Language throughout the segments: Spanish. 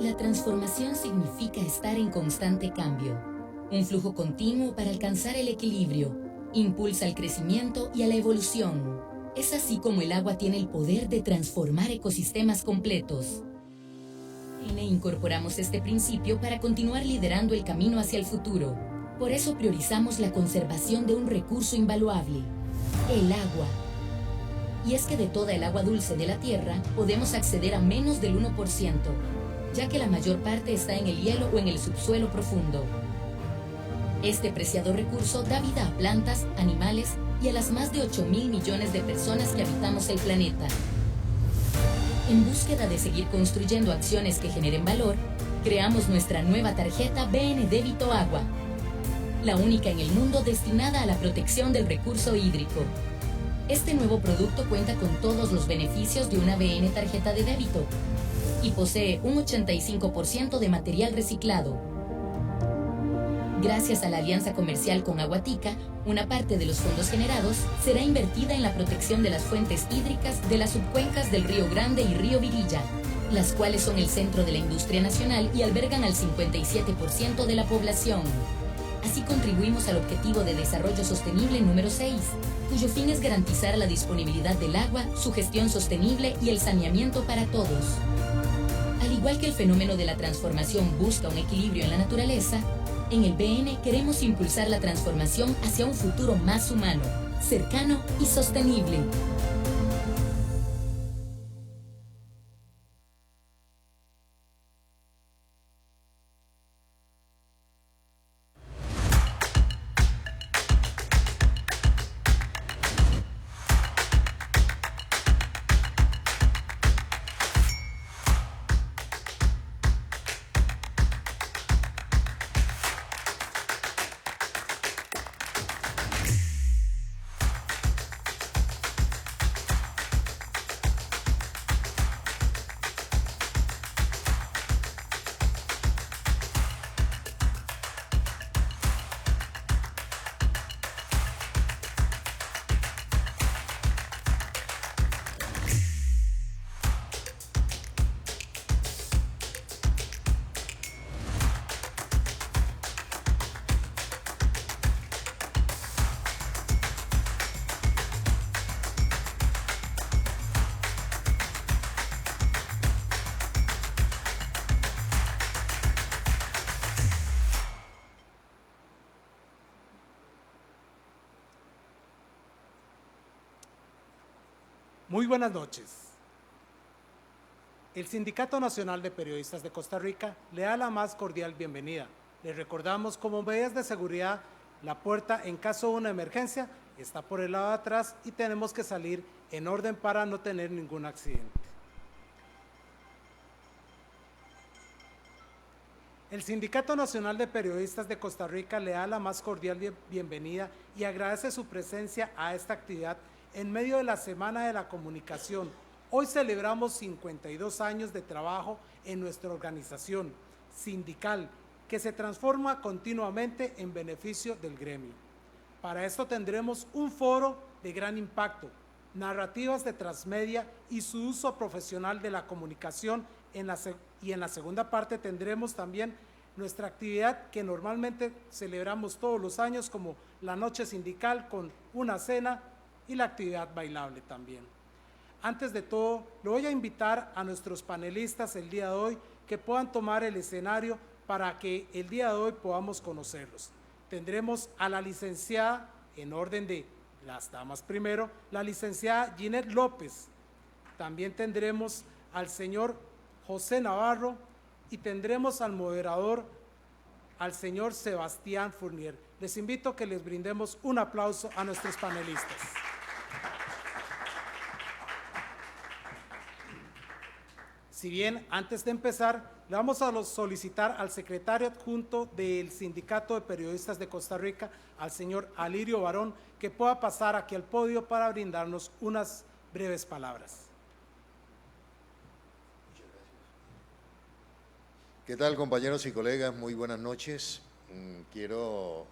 La transformación significa estar en constante cambio. Un flujo continuo para alcanzar el equilibrio. Impulsa el crecimiento y a la evolución. Es así como el agua tiene el poder de transformar ecosistemas completos. Incorporamos este principio para continuar liderando el camino hacia el futuro. Por eso priorizamos la conservación de un recurso invaluable, el agua. Y es que de toda el agua dulce de la Tierra podemos acceder a menos del 1%, ya que la mayor parte está en el hielo o en el subsuelo profundo. Este preciado recurso da vida a plantas, animales y a las más de 8.000 millones de personas que habitamos el planeta. En búsqueda de seguir construyendo acciones que generen valor, creamos nuestra nueva tarjeta BN Débito Agua, la única en el mundo destinada a la protección del recurso hídrico. Este nuevo producto cuenta con todos los beneficios de una BN tarjeta de débito y posee un 85% de material reciclado. Gracias a la alianza comercial con Aguatica, una parte de los fondos generados será invertida en la protección de las fuentes hídricas de las subcuencas del Río Grande y Río Virilla, las cuales son el centro de la industria nacional y albergan al 57% de la población. Así contribuimos al Objetivo de Desarrollo Sostenible número 6, cuyo fin es garantizar la disponibilidad del agua, su gestión sostenible y el saneamiento para todos. Al igual que el fenómeno de la transformación busca un equilibrio en la naturaleza, en el BN queremos impulsar la transformación hacia un futuro más humano, cercano y sostenible. Muy buenas noches. El Sindicato Nacional de Periodistas de Costa Rica le da la más cordial bienvenida. Les recordamos, como medidas de seguridad, la puerta en caso de una emergencia está por el lado de atrás y tenemos que salir en orden para no tener ningún accidente. El Sindicato Nacional de Periodistas de Costa Rica le da la más cordial bienvenida y agradece su presencia a esta actividad en medio de la Semana de la Comunicación. Hoy celebramos 52 años de trabajo en nuestra organización sindical, que se transforma continuamente en beneficio del gremio. Para esto tendremos un foro de gran impacto, narrativas de transmedia y su uso profesional de la comunicación. En la segunda parte tendremos también nuestra actividad que normalmente celebramos todos los años, como la noche sindical con una cena y la actividad bailable también. Antes de todo, le voy a invitar a nuestros panelistas el día de hoy que puedan tomar el escenario para que el día de hoy podamos conocerlos. Tendremos a la licenciada, en orden de las damas primero, la licenciada Ginette López. También tendremos al señor José Navarro y tendremos al moderador, al señor Sebastián Fournier. Les invito a que les brindemos un aplauso a nuestros panelistas. Si bien, antes de empezar, le vamos a solicitar al secretario adjunto del Sindicato de Periodistas de Costa Rica, al señor Alirio Barón, que pueda pasar aquí al podio para brindarnos unas breves palabras. ¿Qué tal, compañeros y colegas? Muy buenas noches. Quiero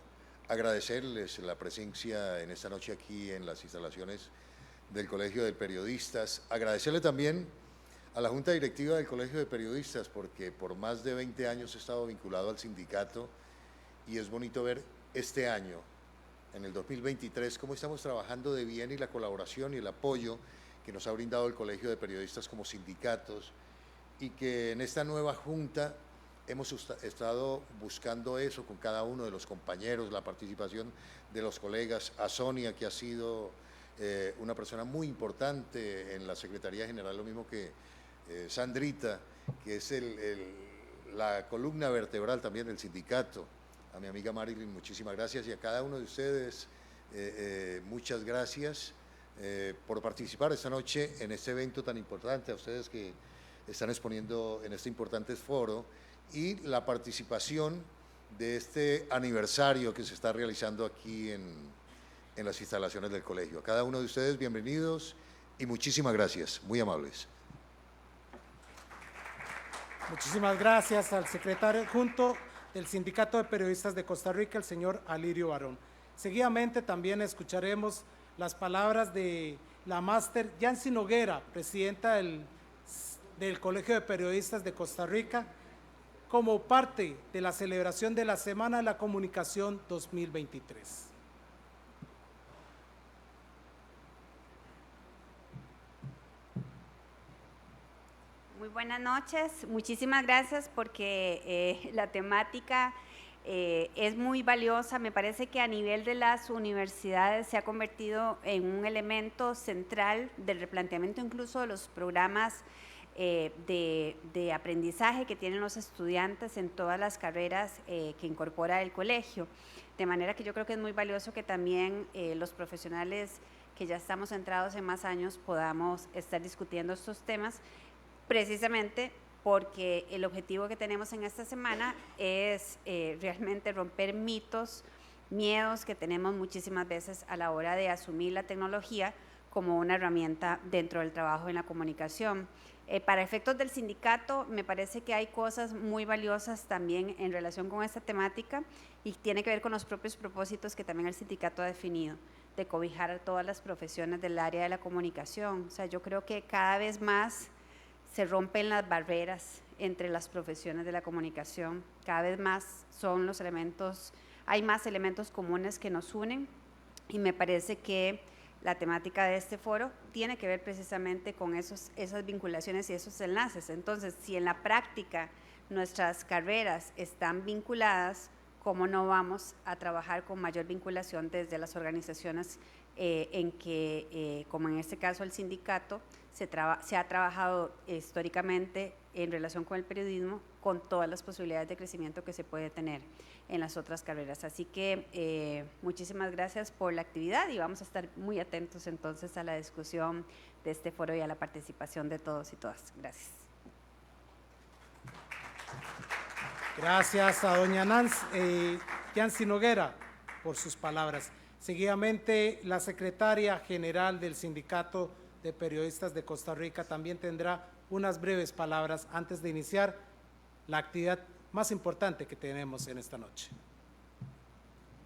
agradecerles la presencia en esta noche aquí en las instalaciones del Colegio de Periodistas. Agradecerle también a la Junta Directiva del Colegio de Periodistas, porque por más de 20 años he estado vinculado al sindicato y es bonito ver este año, en el 2023, cómo estamos trabajando de bien y la colaboración y el apoyo que nos ha brindado el Colegio de Periodistas como sindicatos, y que en esta nueva Junta hemos estado buscando eso con cada uno de los compañeros, la participación de los colegas, a Sonia, que ha sido una persona muy importante en la Secretaría General, lo mismo que Sandrita, que es la columna vertebral también del sindicato, a mi amiga Marilyn, muchísimas gracias, y a cada uno de ustedes, muchas gracias por participar esta noche en este evento tan importante, a ustedes que están exponiendo en este importante foro, y la participación de este aniversario que se está realizando aquí en las instalaciones del colegio. A cada uno de ustedes, bienvenidos y muchísimas gracias, muy amables. Muchísimas gracias al secretario adjunto del Sindicato de Periodistas de Costa Rica, el señor Alirio Barón. Seguidamente también escucharemos las palabras de la máster Yancy Noguera, presidenta del Colegio de Periodistas de Costa Rica, como parte de la celebración de la Semana de la Comunicación 2023. Muy buenas noches, muchísimas gracias porque la temática es muy valiosa. Me parece que a nivel de las universidades se ha convertido en un elemento central del replanteamiento incluso de los programas de aprendizaje que tienen los estudiantes en todas las carreras que incorpora el colegio. De manera que yo creo que es muy valioso que también los profesionales que ya estamos centrados en más años podamos estar discutiendo estos temas, precisamente porque el objetivo que tenemos en esta semana es realmente romper mitos, miedos que tenemos muchísimas veces a la hora de asumir la tecnología como una herramienta dentro del trabajo en la comunicación. Para efectos del sindicato, me parece que hay cosas muy valiosas también en relación con esta temática y tiene que ver con los propios propósitos que también el sindicato ha definido, de cobijar a todas las profesiones del área de la comunicación. O sea, yo creo que cada vez más se rompen las barreras entre las profesiones de la comunicación, cada vez más son los elementos, hay más elementos comunes que nos unen y me parece que la temática de este foro tiene que ver precisamente con esas vinculaciones y esos enlaces. Entonces, si en la práctica nuestras carreras están vinculadas, ¿cómo no vamos a trabajar con mayor vinculación desde las organizaciones en que, como en este caso el sindicato, se ha trabajado históricamente en relación con el periodismo, con todas las posibilidades de crecimiento que se puede tener en las otras carreras. Así que muchísimas gracias por la actividad y vamos a estar muy atentos entonces a la discusión de este foro y a la participación de todos y todas. Gracias. Gracias a doña Yancy Noguera por sus palabras. Seguidamente, la secretaria general del Sindicato de Periodistas de Costa Rica también tendrá unas breves palabras antes de iniciar la actividad más importante que tenemos en esta noche.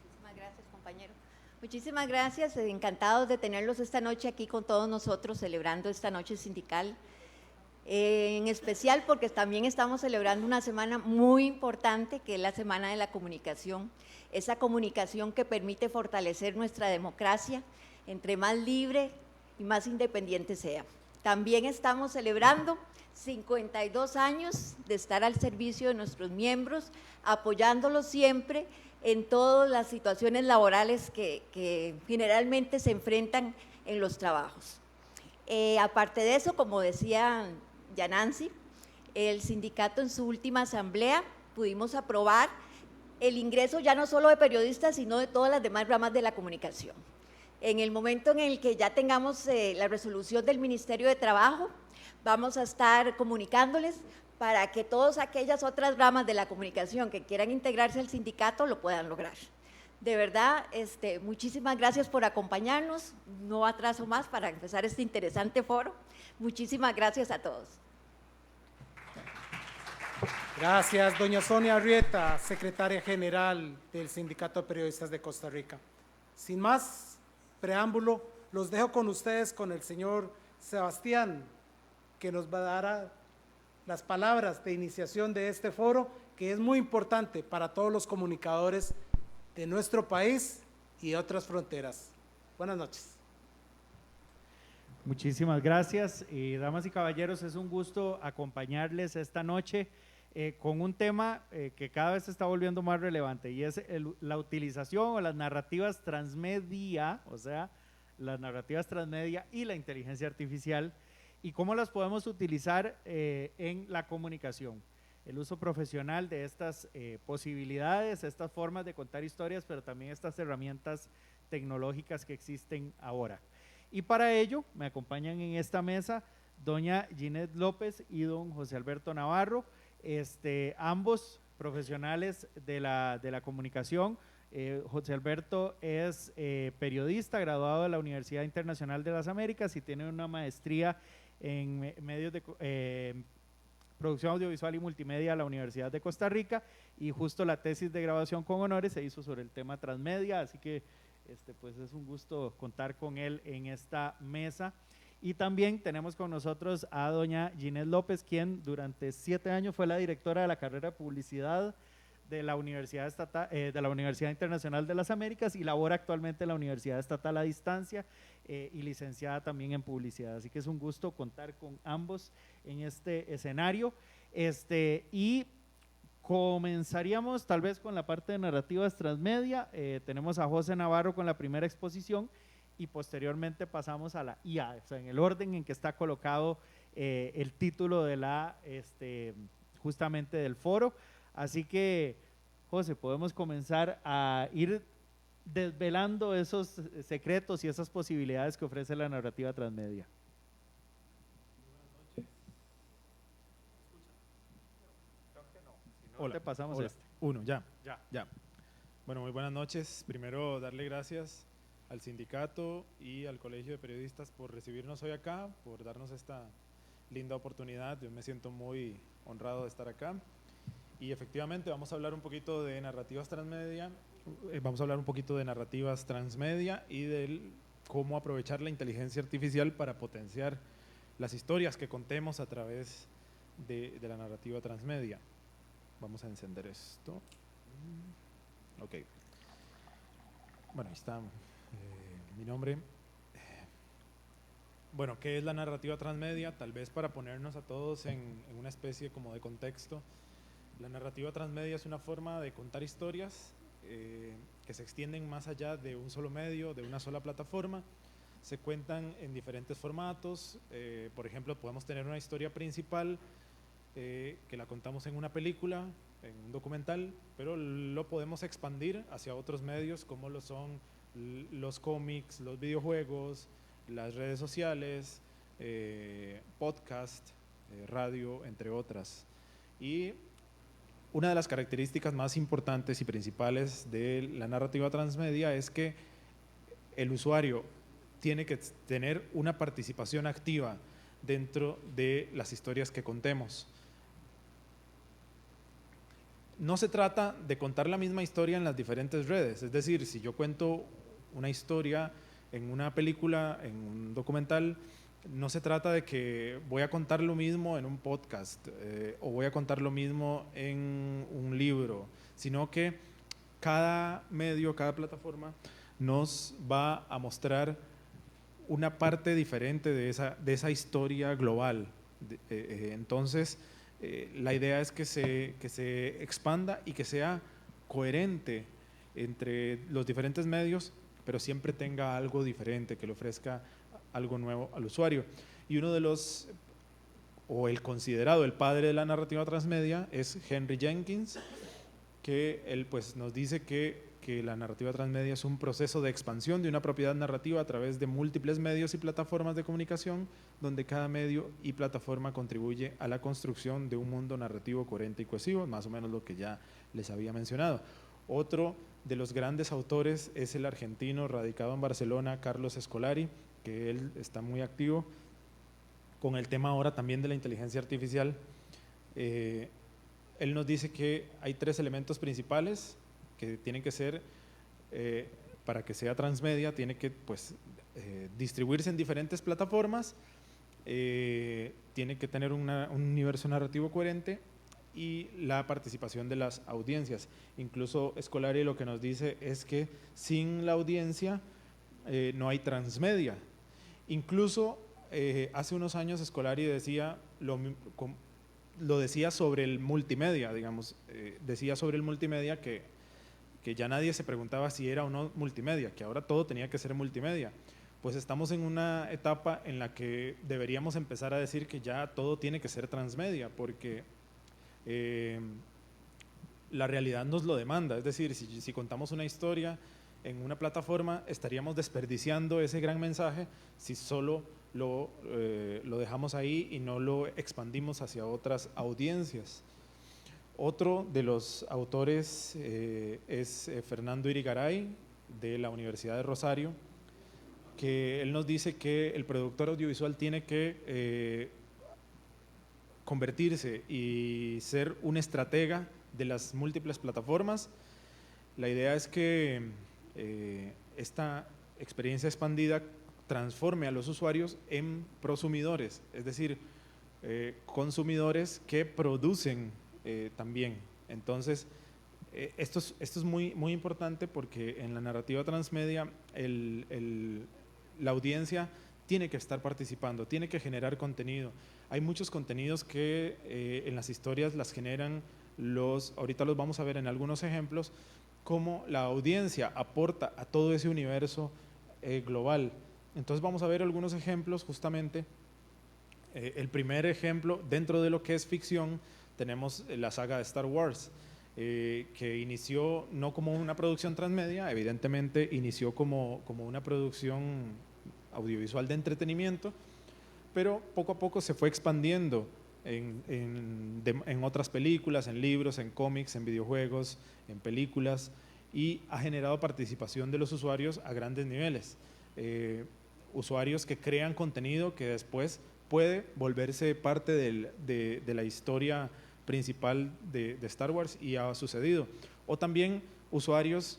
Muchísimas gracias, compañero. Muchísimas gracias, encantados de tenerlos esta noche aquí con todos nosotros celebrando esta noche sindical, en especial porque también estamos celebrando una semana muy importante que es la Semana de la Comunicación, esa comunicación que permite fortalecer nuestra democracia, entre más libre y más independiente sea. También estamos celebrando 52 años de estar al servicio de nuestros miembros, apoyándolos siempre en todas las situaciones laborales que generalmente se enfrentan en los trabajos. Aparte de eso, como decía Yancy, el sindicato en su última asamblea pudimos aprobar el ingreso ya no solo de periodistas, sino de todas las demás ramas de la comunicación. En el momento en el que ya tengamos la resolución del Ministerio de Trabajo, vamos a estar comunicándoles para que todas aquellas otras ramas de la comunicación que quieran integrarse al sindicato lo puedan lograr. De verdad, muchísimas gracias por acompañarnos. No atraso más para empezar este interesante foro. Muchísimas gracias a todos. Gracias, doña Sonia Arrieta, secretaria general del Sindicato de Periodistas de Costa Rica. Sin más preámbulo, los dejo con ustedes con el señor Sebastián, que nos va a dar las palabras de iniciación de este foro, que es muy importante para todos los comunicadores de nuestro país y de otras fronteras. Buenas noches. Muchísimas gracias. Damas y caballeros, es un gusto acompañarles esta noche con un tema que cada vez se está volviendo más relevante, y es la utilización o las narrativas transmedia, o sea, las narrativas transmedia y la inteligencia artificial, y cómo las podemos utilizar en la comunicación. El uso profesional de estas posibilidades, estas formas de contar historias, pero también estas herramientas tecnológicas que existen ahora. Y para ello me acompañan en esta mesa doña Ginette López y don José Alberto Navarro, ambos profesionales de la comunicación. José Alberto es periodista, graduado de la Universidad Internacional de las Américas y tiene una maestría en medios de producción audiovisual y multimedia de la Universidad de Costa Rica, y justo la tesis de graduación con honores se hizo sobre el tema transmedia, así que pues es un gusto contar con él en esta mesa. Y también tenemos con nosotros a doña Ginette López, quien durante 7 años fue la directora de la carrera de publicidad de la Universidad Internacional de las Américas, y labora actualmente en la Universidad Estatal a Distancia, y licenciada también en publicidad. Así que es un gusto contar con ambos en este escenario. Y comenzaríamos tal vez con la parte de narrativas transmedia. Tenemos a José Navarro con la primera exposición y posteriormente pasamos a la IA, o sea, en el orden en que está colocado el título de justamente del foro. Así que, José, podemos comenzar a ir desvelando esos secretos y esas posibilidades que ofrece la narrativa transmedia. Hola, te pasamos hola. este. Uno, ya. Bueno, muy buenas noches. Primero, darle gracias al sindicato y al Colegio de Periodistas por recibirnos hoy acá, por darnos esta linda oportunidad. Yo me siento muy honrado de estar acá. Y efectivamente vamos a hablar un poquito de narrativas transmedia, y de cómo aprovechar la inteligencia artificial para potenciar las historias que contemos a través de la narrativa transmedia. Vamos a encender esto. Ok. Bueno, ahí está mi nombre. Bueno, ¿qué es la narrativa transmedia? Tal vez para ponernos a todos en una especie como de contexto. La narrativa transmedia es una forma de contar historias que se extienden más allá de un solo medio, de una sola plataforma. Se cuentan en diferentes formatos. Por ejemplo, podemos tener una historia principal que la contamos en una película, en un documental, pero lo podemos expandir hacia otros medios como lo son los cómics, los videojuegos, las redes sociales, podcast, radio, entre otras. Y una de las características más importantes y principales de la narrativa transmedia es que el usuario tiene que tener una participación activa dentro de las historias que contemos. No se trata de contar la misma historia en las diferentes redes, es decir, si yo cuento una historia en una película, en un documental, no se trata de que voy a contar lo mismo en un podcast o voy a contar lo mismo en un libro, sino que cada medio, cada plataforma nos va a mostrar una parte diferente de esa historia global. Entonces, la idea es que se expanda y que sea coherente entre los diferentes medios, pero siempre tenga algo diferente, que le ofrezca algo nuevo al usuario. Y uno de los, o el considerado el padre de la narrativa transmedia, es Henry Jenkins, que él pues nos dice que la narrativa transmedia es un proceso de expansión de una propiedad narrativa a través de múltiples medios y plataformas de comunicación, donde cada medio y plataforma contribuye a la construcción de un mundo narrativo coherente y cohesivo, más o menos lo que ya les había mencionado. Otro de los grandes autores es el argentino radicado en Barcelona, Carlos Escolari, que él está muy activo con el tema ahora también de la inteligencia artificial. Él nos dice que hay 3 elementos principales que tienen que ser, para que sea transmedia, tiene que pues, distribuirse en diferentes plataformas, tiene que tener un universo narrativo coherente y la participación de las audiencias. Incluso Scolari lo que nos dice es que sin la audiencia no hay transmedia. Incluso hace unos años Scolari decía lo decía sobre el multimedia, digamos, decía sobre el multimedia que ya nadie se preguntaba si era o no multimedia, que ahora todo tenía que ser multimedia. Pues estamos en una etapa en la que deberíamos empezar a decir que ya todo tiene que ser transmedia, porque la realidad nos lo demanda. Es decir, si contamos una historia en una plataforma, estaríamos desperdiciando ese gran mensaje si solo lo dejamos ahí y no lo expandimos hacia otras audiencias. Otro de los autores es Fernando Irigaray, de la Universidad de Rosario, que él nos dice que el productor audiovisual tiene que convertirse y ser un estratega de las múltiples plataformas. La idea es que esta experiencia expandida transforme a los usuarios en prosumidores, es decir, consumidores que producen también. Entonces, esto es muy, muy importante porque en la narrativa transmedia la audiencia tiene que estar participando, tiene que generar contenido. Hay muchos contenidos que en las historias las generan ahorita los vamos a ver en algunos ejemplos, cómo la audiencia aporta a todo ese universo global. Entonces vamos a ver algunos ejemplos justamente. El primer ejemplo, dentro de lo que es ficción, tenemos la saga de Star Wars, que inició no como una producción transmedia, evidentemente inició como una producción audiovisual de entretenimiento, pero poco a poco se fue expandiendo en otras películas, en libros, en cómics, en videojuegos, en películas, y ha generado participación de los usuarios a grandes niveles. Usuarios que crean contenido que después puede volverse parte de la historia principal de Star Wars, y ha sucedido. O también usuarios,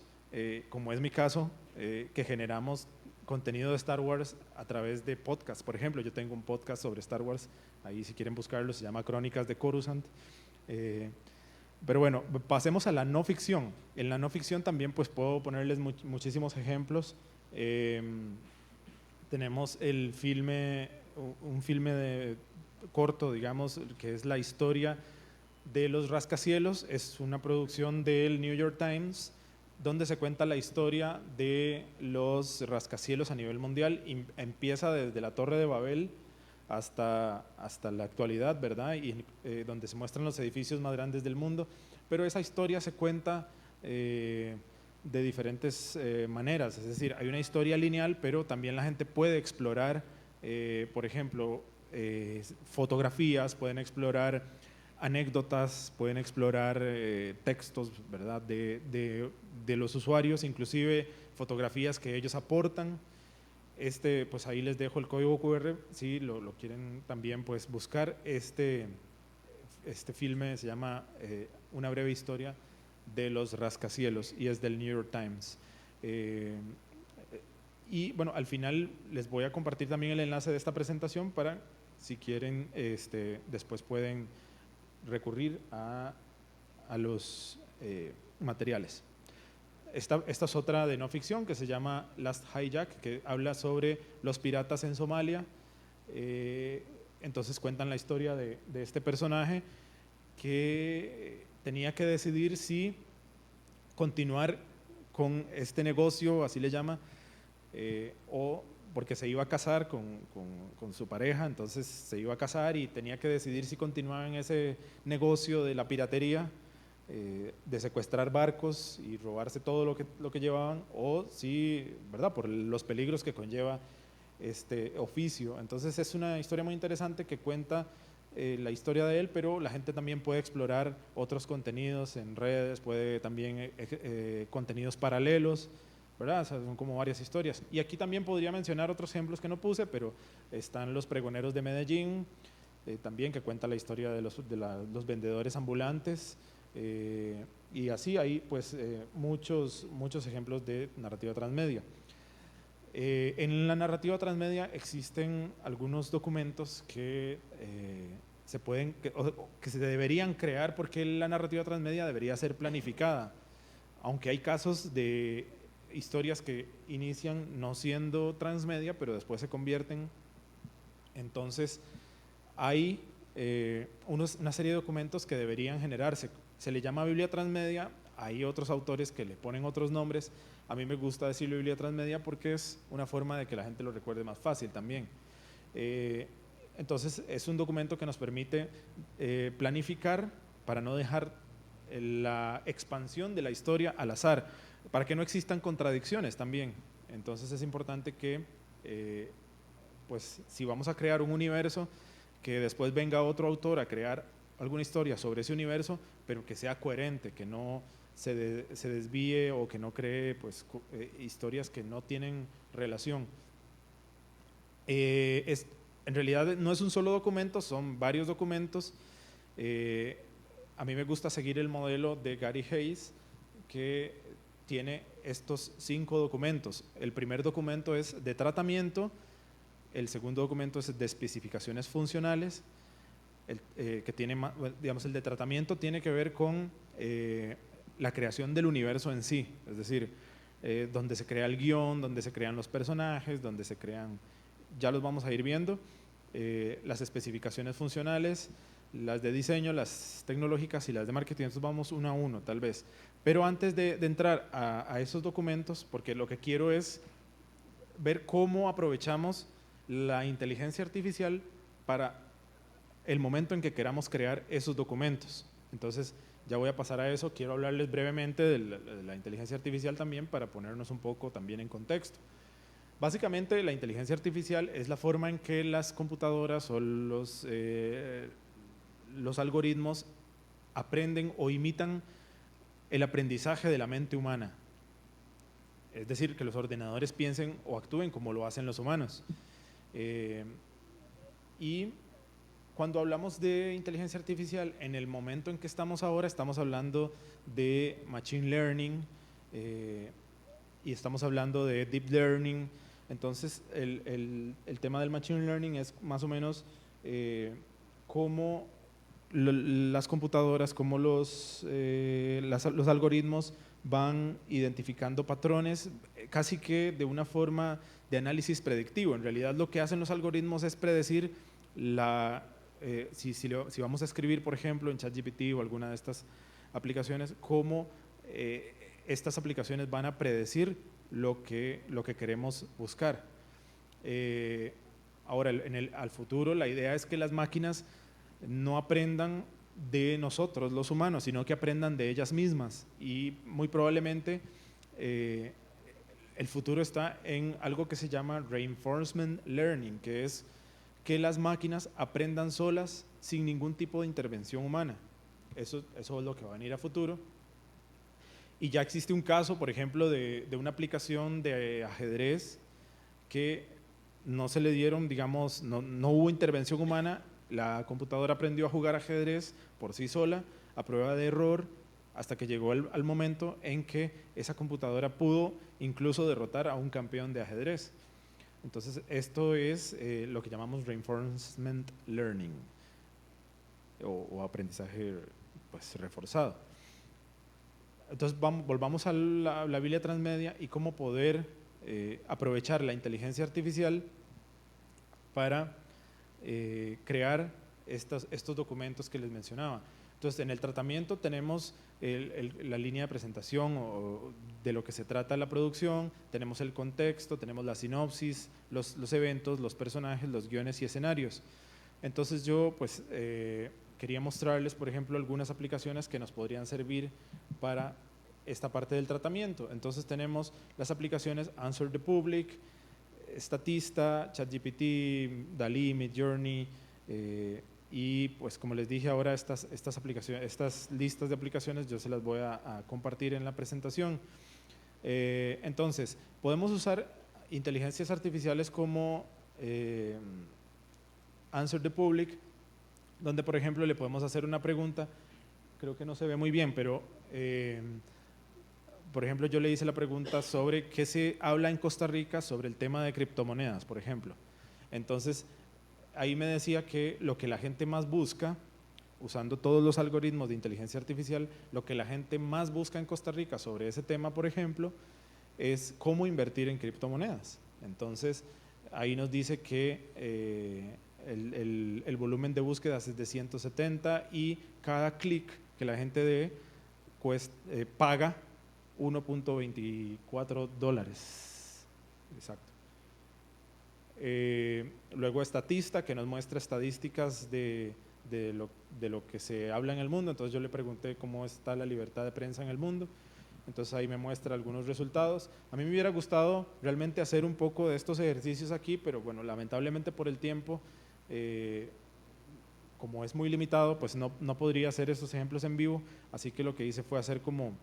como es mi caso, que generamos contenido de Star Wars a través de podcasts. Por ejemplo, yo tengo un podcast sobre Star Wars, ahí si quieren buscarlo, se llama Crónicas de Coruscant. Pero bueno, pasemos a la no ficción. En la no ficción también pues puedo ponerles muchísimos ejemplos. Tenemos un filme corto, digamos, que es la historia de los rascacielos. Es una producción del New York Times, donde se cuenta la historia de los rascacielos a nivel mundial. Empieza desde la Torre de Babel hasta la actualidad, ¿verdad? Y donde se muestran los edificios más grandes del mundo. Pero esa historia se cuenta de diferentes maneras. Es decir, hay una historia lineal, pero también la gente puede explorar, por ejemplo, fotografías, pueden explorar anécdotas, pueden explorar textos, ¿verdad? de los usuarios, inclusive fotografías que ellos aportan. Pues ahí les dejo el código QR, si lo quieren también pues buscar. Este filme se llama Una breve historia de los rascacielos y es del New York Times. Y bueno, al final les voy a compartir también el enlace de esta presentación para, si quieren, después pueden recurrir a los materiales. Esta es otra de no ficción que se llama Last Hijack, que habla sobre los piratas en Somalia. Entonces cuentan la historia de este personaje que tenía que decidir si continuar con este negocio, así le llama, o porque se iba a casar con su pareja, entonces se iba a casar y tenía que decidir si continuaba en ese negocio de la piratería, de secuestrar barcos y robarse todo lo que llevaban, o si, ¿verdad?, por los peligros que conlleva este oficio. Entonces es una historia muy interesante que cuenta la historia de él, pero la gente también puede explorar otros contenidos en redes, puede también contenidos paralelos, ¿verdad? O sea, son como varias historias. Y aquí también podría mencionar otros ejemplos que no puse, pero están los pregoneros de Medellín, también, que cuenta la historia de los vendedores ambulantes, y así hay pues muchos ejemplos de narrativa transmedia. En la narrativa transmedia existen algunos documentos que que se deberían crear porque la narrativa transmedia debería ser planificada, aunque hay casos de historias que inician no siendo transmedia, pero después se convierten. Entonces, hay una serie de documentos que deberían generarse. Se le llama Biblia transmedia, hay otros autores que le ponen otros nombres. A mí me gusta decirlo Biblia transmedia porque es una forma de que la gente lo recuerde más fácil también. Entonces, es un documento que nos permite planificar para no dejar la expansión de la historia al azar, para que no existan contradicciones también. Entonces, es importante que, pues, si vamos a crear un universo, que después venga otro autor a crear alguna historia sobre ese universo, pero que sea coherente, que no se desvíe o que no cree pues, historias que no tienen relación. En realidad no es un solo documento, son varios documentos. A mí me gusta seguir el modelo de Gary Hayes, que tiene estos 5 documentos. El primer documento es de tratamiento, el segundo documento es de especificaciones funcionales, que tiene, digamos, el de tratamiento tiene que ver con la creación del universo en sí, es decir, donde se crea el guión, donde se crean los personajes, donde se crean, ya los vamos a ir viendo, las especificaciones funcionales, las de diseño, las tecnológicas y las de marketing. Entonces vamos uno a uno tal vez. Pero antes de entrar a esos documentos, porque lo que quiero es ver cómo aprovechamos la inteligencia artificial para el momento en que queramos crear esos documentos. Entonces ya voy a pasar a eso. Quiero hablarles brevemente de la inteligencia artificial también para ponernos un poco también en contexto. Básicamente la inteligencia artificial es la forma en que las computadoras o los algoritmos aprenden o imitan el aprendizaje de la mente humana. Es decir, que los ordenadores piensen o actúen como lo hacen los humanos. Y cuando hablamos de inteligencia artificial, en el momento en que estamos ahora, estamos hablando de machine learning y estamos hablando de deep learning. Entonces, el tema del machine learning es más o menos cómo las computadoras, cómo los algoritmos van identificando patrones casi que de una forma de análisis predictivo. En realidad lo que hacen los algoritmos es predecir si vamos a escribir, por ejemplo, en ChatGPT o alguna de estas aplicaciones, cómo estas aplicaciones van a predecir lo que queremos buscar. Ahora, al futuro, la idea es que las máquinas no aprendan de nosotros, los humanos, sino que aprendan de ellas mismas. Y muy probablemente el futuro está en algo que se llama reinforcement learning, que es que las máquinas aprendan solas sin ningún tipo de intervención humana. Eso es lo que va a venir a futuro. Y ya existe un caso, por ejemplo, de una aplicación de ajedrez que no se le dieron, digamos, no hubo intervención humana. La computadora aprendió a jugar ajedrez por sí sola, a prueba de error, hasta que llegó al momento en que esa computadora pudo incluso derrotar a un campeón de ajedrez. Entonces, esto es lo que llamamos reinforcement learning o aprendizaje pues, reforzado. Entonces, volvamos a la Biblia transmedia y cómo poder aprovechar la inteligencia artificial para crear estos documentos que les mencionaba. Entonces, en el tratamiento tenemos la línea de presentación de lo que se trata la producción, tenemos el contexto, tenemos la sinopsis, los eventos, los personajes, los guiones y escenarios. Entonces, yo pues quería mostrarles, por ejemplo, algunas aplicaciones que nos podrían servir para esta parte del tratamiento. Entonces, tenemos las aplicaciones Answer the Public, Statista, ChatGPT, DALL-E, Midjourney, y pues como les dije ahora, estas listas de aplicaciones yo se las voy a compartir en la presentación. Entonces, podemos usar inteligencias artificiales como Answer the Public, donde por ejemplo le podemos hacer una pregunta, creo que no se ve muy bien, pero por ejemplo, yo le hice la pregunta sobre qué se habla en Costa Rica sobre el tema de criptomonedas, por ejemplo. Entonces, ahí me decía que lo que la gente más busca, usando todos los algoritmos de inteligencia artificial, lo que la gente más busca en Costa Rica sobre ese tema, por ejemplo, es cómo invertir en criptomonedas. Entonces, ahí nos dice que el volumen de búsquedas es de 170 y cada clic que la gente dé paga $1.24. Exacto. Luego Estatista, que nos muestra estadísticas de lo que se habla en el mundo. Entonces yo le pregunté cómo está la libertad de prensa en el mundo. Entonces ahí me muestra algunos resultados. A mí me hubiera gustado realmente hacer un poco de estos ejercicios aquí, pero bueno, lamentablemente por el tiempo, como es muy limitado, pues no podría hacer esos ejemplos en vivo, así que lo que hice fue hacer como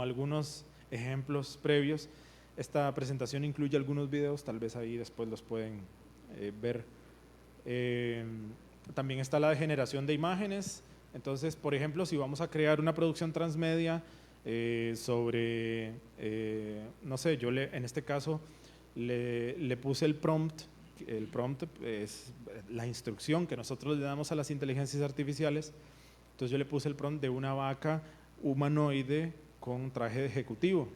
algunos ejemplos previos. Esta presentación incluye algunos videos, tal vez ahí después los pueden ver. También está la generación de imágenes. Entonces, por ejemplo, si vamos a crear una producción transmedia sobre, no sé, yo en este caso le puse el prompt. El prompt es la instrucción que nosotros le damos a las inteligencias artificiales. Entonces yo le puse el prompt de una vaca humanoide con traje de ejecutivo.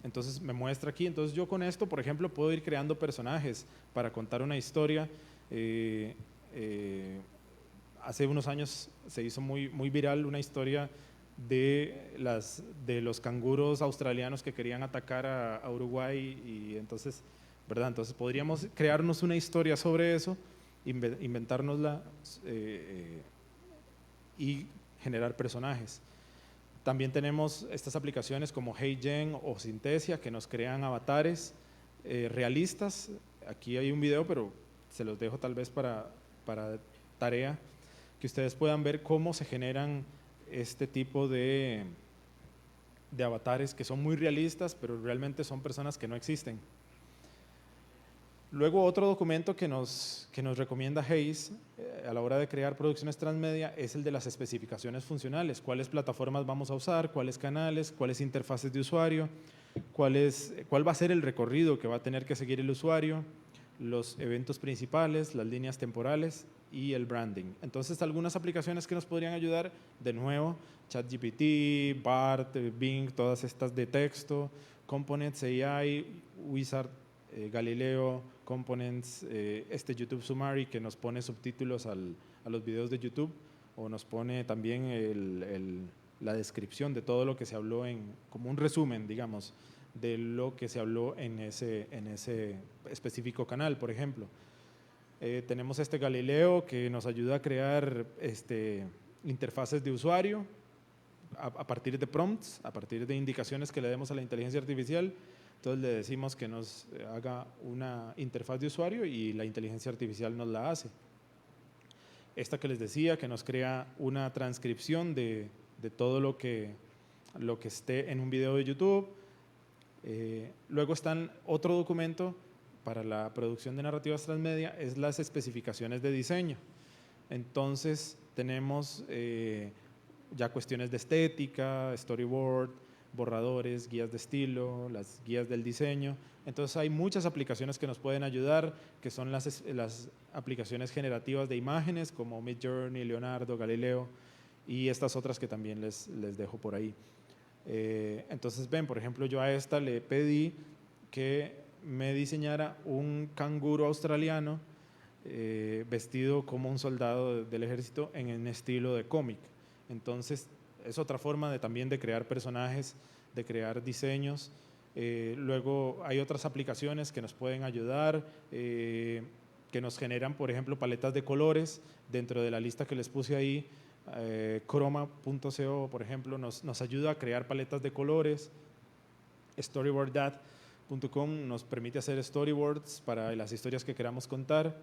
Entonces me muestra aquí. Entonces yo con esto, por ejemplo, puedo ir creando personajes para contar una historia. Hace unos años se hizo muy viral una historia de los canguros australianos que querían atacar a Uruguay, y entonces, ¿verdad? Entonces podríamos crearnos una historia sobre eso, inventárnosla y generar personajes. También tenemos estas aplicaciones como HeyGen o Synthesia que nos crean avatares realistas. Aquí hay un video, pero se los dejo tal vez para tarea, que ustedes puedan ver cómo se generan este tipo de avatares que son muy realistas, pero realmente son personas que no existen. Luego otro documento que nos recomienda Hayes a la hora de crear producciones transmedia es el de las especificaciones funcionales. ¿Cuáles plataformas vamos a usar? ¿Cuáles canales? ¿Cuáles interfaces de usuario? ¿Cuál va a ser el recorrido que va a tener que seguir el usuario? Los eventos principales, las líneas temporales y el branding. Entonces, algunas aplicaciones que nos podrían ayudar, de nuevo, ChatGPT, BART, Bing, todas estas de texto, Components AI, Wizard, Galileo, Components, YouTube Summary que nos pone subtítulos a los videos de YouTube, o nos pone también la descripción de todo lo que se habló, como un resumen, digamos, de lo que se habló en ese específico canal, por ejemplo. Tenemos Galileo que nos ayuda a crear interfaces de usuario a partir de prompts, a partir de indicaciones que le demos a la inteligencia artificial. Entonces le decimos que nos haga una interfaz de usuario y la inteligencia artificial nos la hace. Esta que les decía, que nos crea una transcripción de todo lo que esté en un video de YouTube. Luego están otro documento para la producción de narrativas transmedia, es las especificaciones de diseño. Entonces tenemos ya cuestiones de estética, storyboard, borradores, guías de estilo, las guías del diseño. Entonces hay muchas aplicaciones que nos pueden ayudar, que son las aplicaciones generativas de imágenes como Midjourney, Leonardo, Galileo, y estas otras que también les dejo por ahí. Entonces ven, por ejemplo, yo a esta le pedí que me diseñara un canguro australiano vestido como un soldado del ejército en un estilo de cómic. Entonces es otra forma también de crear personajes, de crear diseños. Luego hay otras aplicaciones que nos pueden ayudar, que nos generan, por ejemplo, paletas de colores. Dentro de la lista que les puse ahí, Chroma.co, por ejemplo, nos ayuda a crear paletas de colores. Storyboard.com nos permite hacer storyboards para las historias que queramos contar.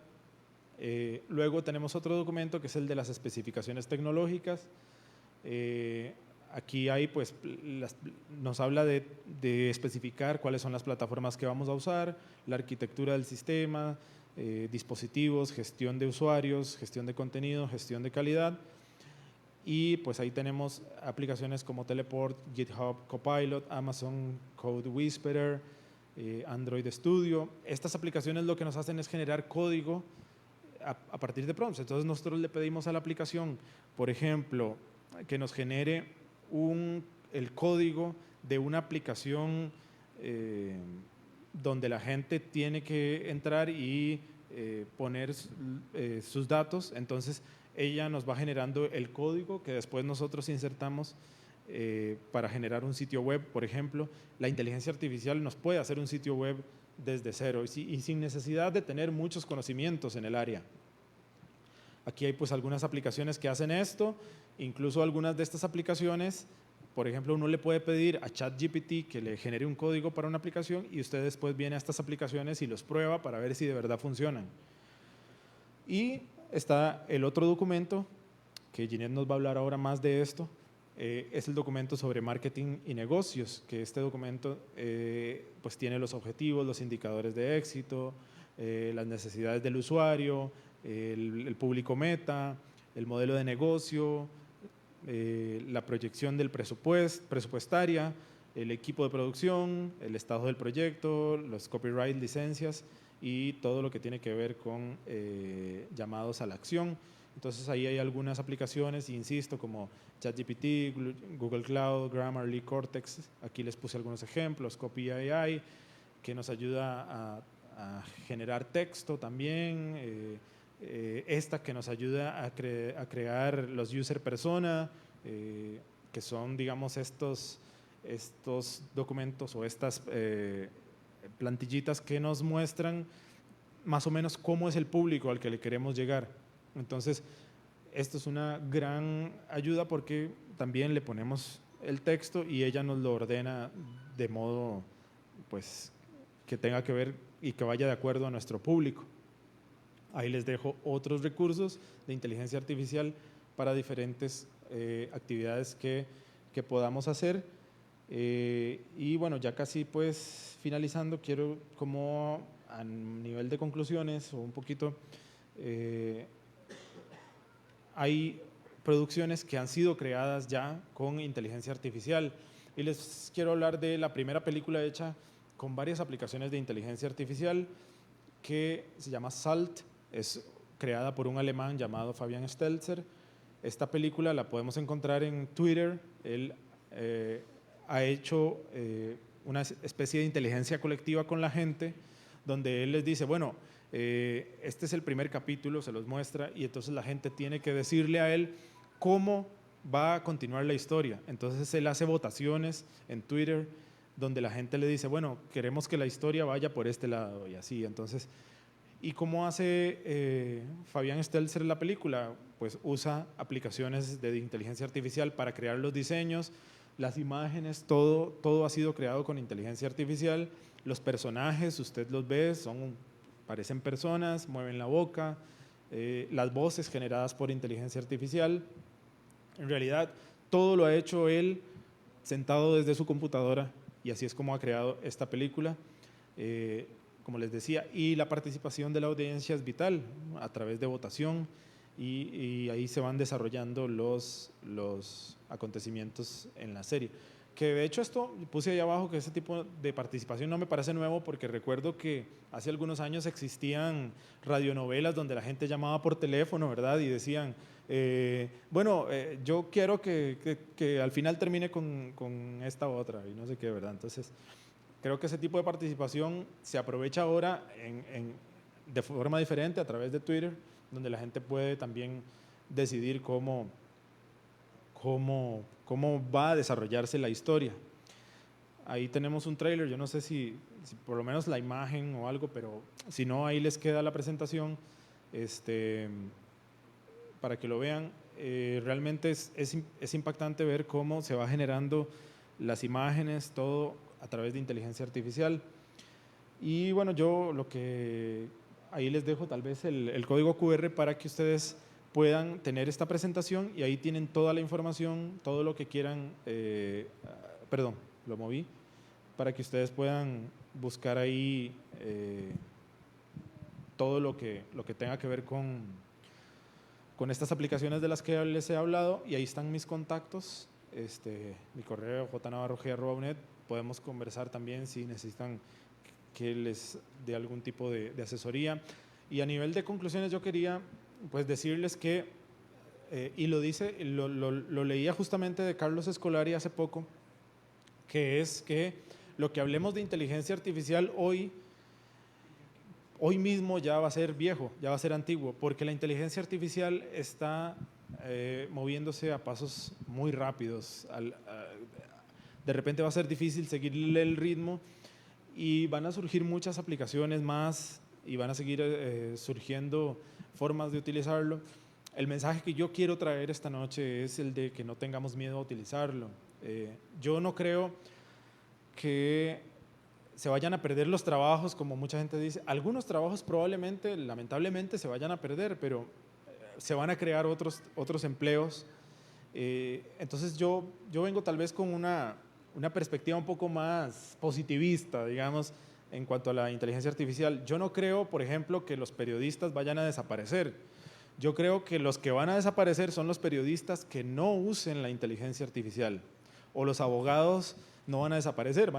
Luego tenemos otro documento que es el de las especificaciones tecnológicas. Aquí hay, pues, nos habla de especificar cuáles son las plataformas que vamos a usar, la arquitectura del sistema, dispositivos, gestión de usuarios, gestión de contenido, gestión de calidad. y pues ahí tenemos aplicaciones como Teleport, GitHub Copilot, Amazon Code Whisperer, Android Studio. Estas aplicaciones lo que nos hacen es generar código a partir de prompts. Entonces nosotros le pedimos a la aplicación, por ejemplo, que nos genere el código de una aplicación donde la gente tiene que entrar y poner sus datos. Entonces ella nos va generando el código que después nosotros insertamos para generar un sitio web, por ejemplo. La inteligencia artificial nos puede hacer un sitio web desde cero y sin necesidad de tener muchos conocimientos en el área. Aquí hay pues algunas aplicaciones que hacen esto, incluso algunas de estas aplicaciones, por ejemplo, uno le puede pedir a ChatGPT que le genere un código para una aplicación y usted después viene a estas aplicaciones y los prueba para ver si de verdad funcionan. Y está el otro documento, que Ginette nos va a hablar ahora más de esto, es el documento sobre marketing y negocios, que este documento pues tiene los objetivos, los indicadores de éxito, las necesidades del usuario, el público meta, el modelo de negocio, la proyección del presupuestaria, el equipo de producción, el estado del proyecto, los copyright, licencias y todo lo que tiene que ver con llamados a la acción. Entonces ahí hay algunas aplicaciones, insisto, como ChatGPT, Google Cloud, Grammarly, Cortex. Aquí les puse algunos ejemplos, Copy AI, que nos ayuda a generar texto también, esta que nos ayuda a crear los user persona, que son, digamos, estos documentos o estas plantillitas que nos muestran más o menos cómo es el público al que le queremos llegar. Entonces, esto es una gran ayuda porque también le ponemos el texto y ella nos lo ordena de modo pues, que tenga que ver y que vaya de acuerdo a nuestro público. Ahí les dejo otros recursos de inteligencia artificial para diferentes actividades que podamos hacer. Y bueno, ya casi pues finalizando, quiero como a nivel de conclusiones o un poquito, hay producciones que han sido creadas ya con inteligencia artificial y les quiero hablar de la primera película hecha con varias aplicaciones de inteligencia artificial que se llama Salt, es creada por un alemán llamado Fabian Stelzer. Esta película la podemos encontrar en Twitter. Él ha hecho una especie de inteligencia colectiva con la gente, donde él les dice, bueno, este es el primer capítulo, se los muestra, y entonces la gente tiene que decirle a él cómo va a continuar la historia. Entonces él hace votaciones en Twitter, donde la gente le dice, bueno, queremos que la historia vaya por este lado, y así. Entonces, ¿y cómo hace Fabian Stelzer la película? Pues usa aplicaciones de inteligencia artificial para crear los diseños, las imágenes, todo ha sido creado con inteligencia artificial. Los personajes, usted los ve, parecen personas, mueven la boca, las voces generadas por inteligencia artificial. En realidad, todo lo ha hecho él sentado desde su computadora y así es como ha creado esta película. Como les decía, y la participación de la audiencia es vital a través de votación y ahí se van desarrollando los acontecimientos en la serie. Que de hecho esto, puse ahí abajo que ese tipo de participación no me parece nuevo porque recuerdo que hace algunos años existían radionovelas donde la gente llamaba por teléfono, ¿verdad? Y decían, yo quiero que al final termine con esta otra y no sé qué, ¿verdad? Entonces, creo que ese tipo de participación se aprovecha ahora de forma diferente a través de Twitter, donde la gente puede también decidir cómo va a desarrollarse la historia. Ahí tenemos un tráiler, yo no sé si por lo menos la imagen o algo, pero si no, ahí les queda la presentación para que lo vean. Realmente es impactante ver cómo se va generando las imágenes, todo a través de inteligencia artificial. Y bueno, yo ahí les dejo tal vez el código QR para que ustedes puedan tener esta presentación y ahí tienen toda la información, todo lo que quieran, perdón, lo moví, para que ustedes puedan buscar ahí todo lo que tenga que ver con con estas aplicaciones de las que les he hablado, y ahí están mis contactos, mi correo jnavarro@unet. Podemos conversar también si necesitan que les dé algún tipo de asesoría. Y a nivel de conclusiones yo quería pues decirles que, y lo leía justamente de Carlos Escolari hace poco, que es que lo que hablemos de inteligencia artificial hoy mismo ya va a ser viejo, ya va a ser antiguo, porque la inteligencia artificial está moviéndose a pasos muy rápidos. De repente va a ser difícil seguirle el ritmo y van a surgir muchas aplicaciones más y van a seguir surgiendo formas de utilizarlo. El mensaje que yo quiero traer esta noche es el de que no tengamos miedo a utilizarlo. Yo no creo que se vayan a perder los trabajos, como mucha gente dice. Algunos trabajos probablemente, lamentablemente, se vayan a perder, pero se van a crear otros empleos. Entonces yo vengo tal vez con una perspectiva un poco más positivista, digamos, en cuanto a la inteligencia artificial. Yo no creo, por ejemplo, que los periodistas vayan a desaparecer. Yo creo que los que van a desaparecer son los periodistas que no usen la inteligencia artificial, o los abogados no van a desaparecer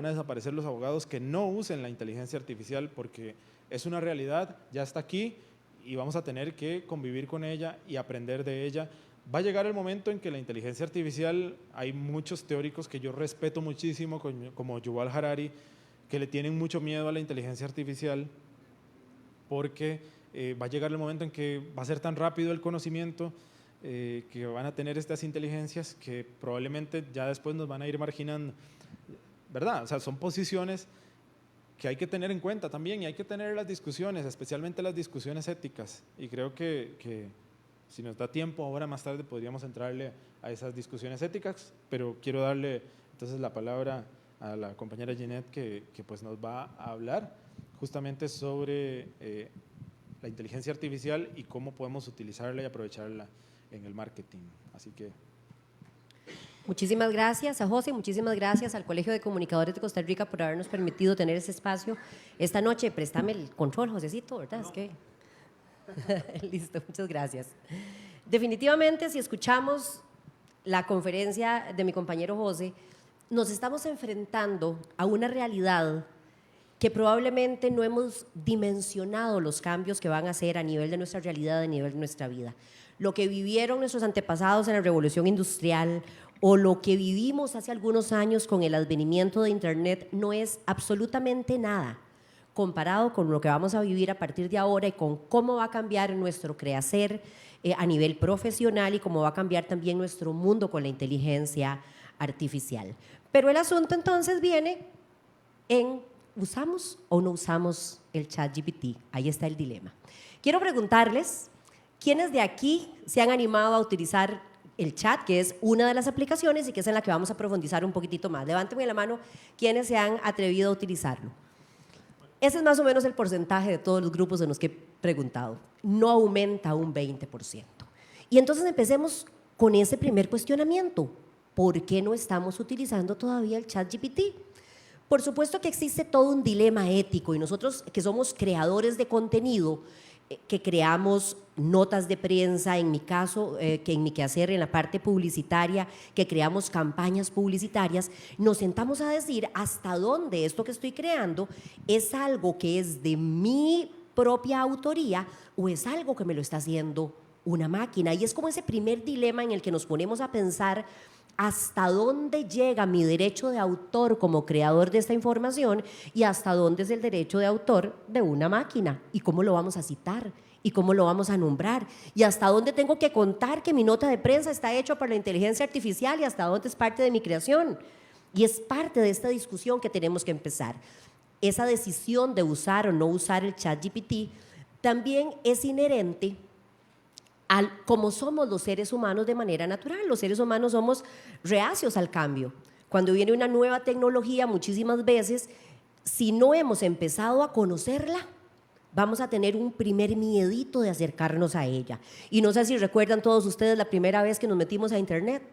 los abogados que no usen la inteligencia artificial, porque es una realidad, ya está aquí y vamos a tener que convivir con ella y aprender de ella. Va a llegar el momento en que la inteligencia artificial, hay muchos teóricos que yo respeto muchísimo, como Yuval Harari, que le tienen mucho miedo a la inteligencia artificial, porque va a llegar el momento en que va a ser tan rápido el conocimiento, que van a tener estas inteligencias que probablemente ya después nos van a ir marginando, ¿verdad? O sea, son posiciones que hay que tener en cuenta también, y hay que tener las discusiones, especialmente las discusiones éticas, y creo que si nos da tiempo, ahora más tarde podríamos entrarle a esas discusiones éticas, pero quiero darle entonces la palabra a la compañera Ginette, que pues nos va a hablar justamente sobre la inteligencia artificial y cómo podemos utilizarla y aprovecharla en el marketing. Así que… Muchísimas gracias a José, muchísimas gracias al Colegio de Comunicadores de Costa Rica por habernos permitido tener ese espacio esta noche. Préstame el control, Josecito, ¿verdad? No. Es que… Listo, muchas gracias. Definitivamente, si escuchamos la conferencia de mi compañero José, nos estamos enfrentando a una realidad que probablemente no hemos dimensionado los cambios que van a hacer a nivel de nuestra realidad, a nivel de nuestra vida. Lo que vivieron nuestros antepasados en la Revolución Industrial o lo que vivimos hace algunos años con el advenimiento de Internet no es absolutamente nada comparado con lo que vamos a vivir a partir de ahora y con cómo va a cambiar nuestro quehacer a nivel profesional y cómo va a cambiar también nuestro mundo con la inteligencia artificial. Pero el asunto entonces viene en ¿usamos o no usamos el ChatGPT? Ahí está el dilema. Quiero preguntarles, ¿quiénes de aquí se han animado a utilizar el chat, que es una de las aplicaciones y que es en la que vamos a profundizar un poquitito más? Levánteme la mano, ¿quiénes se han atrevido a utilizarlo? Ese es más o menos el porcentaje de todos los grupos en los que he preguntado. No aumenta un 20%. Y entonces empecemos con ese primer cuestionamiento. ¿Por qué no estamos utilizando todavía el ChatGPT? Por supuesto que existe todo un dilema ético y nosotros que somos creadores de contenido, que creamos notas de prensa, en mi caso, que en mi quehacer en la parte publicitaria, que creamos campañas publicitarias, nos sentamos a decir hasta dónde esto que estoy creando es algo que es de mi propia autoría o es algo que me lo está haciendo una máquina. Y es como ese primer dilema en el que nos ponemos a pensar hasta dónde llega mi derecho de autor como creador de esta información y hasta dónde es el derecho de autor de una máquina y cómo lo vamos a citar y cómo lo vamos a nombrar y hasta dónde tengo que contar que mi nota de prensa está hecha por la inteligencia artificial y hasta dónde es parte de mi creación. Y es parte de esta discusión que tenemos que empezar. Esa decisión de usar o no usar el ChatGPT también es inherente como somos los seres humanos de manera natural. Los seres humanos somos reacios al cambio. Cuando viene una nueva tecnología, muchísimas veces, si no hemos empezado a conocerla, vamos a tener un primer miedito de acercarnos a ella. Y no sé si recuerdan todos ustedes la primera vez que nos metimos a Internet.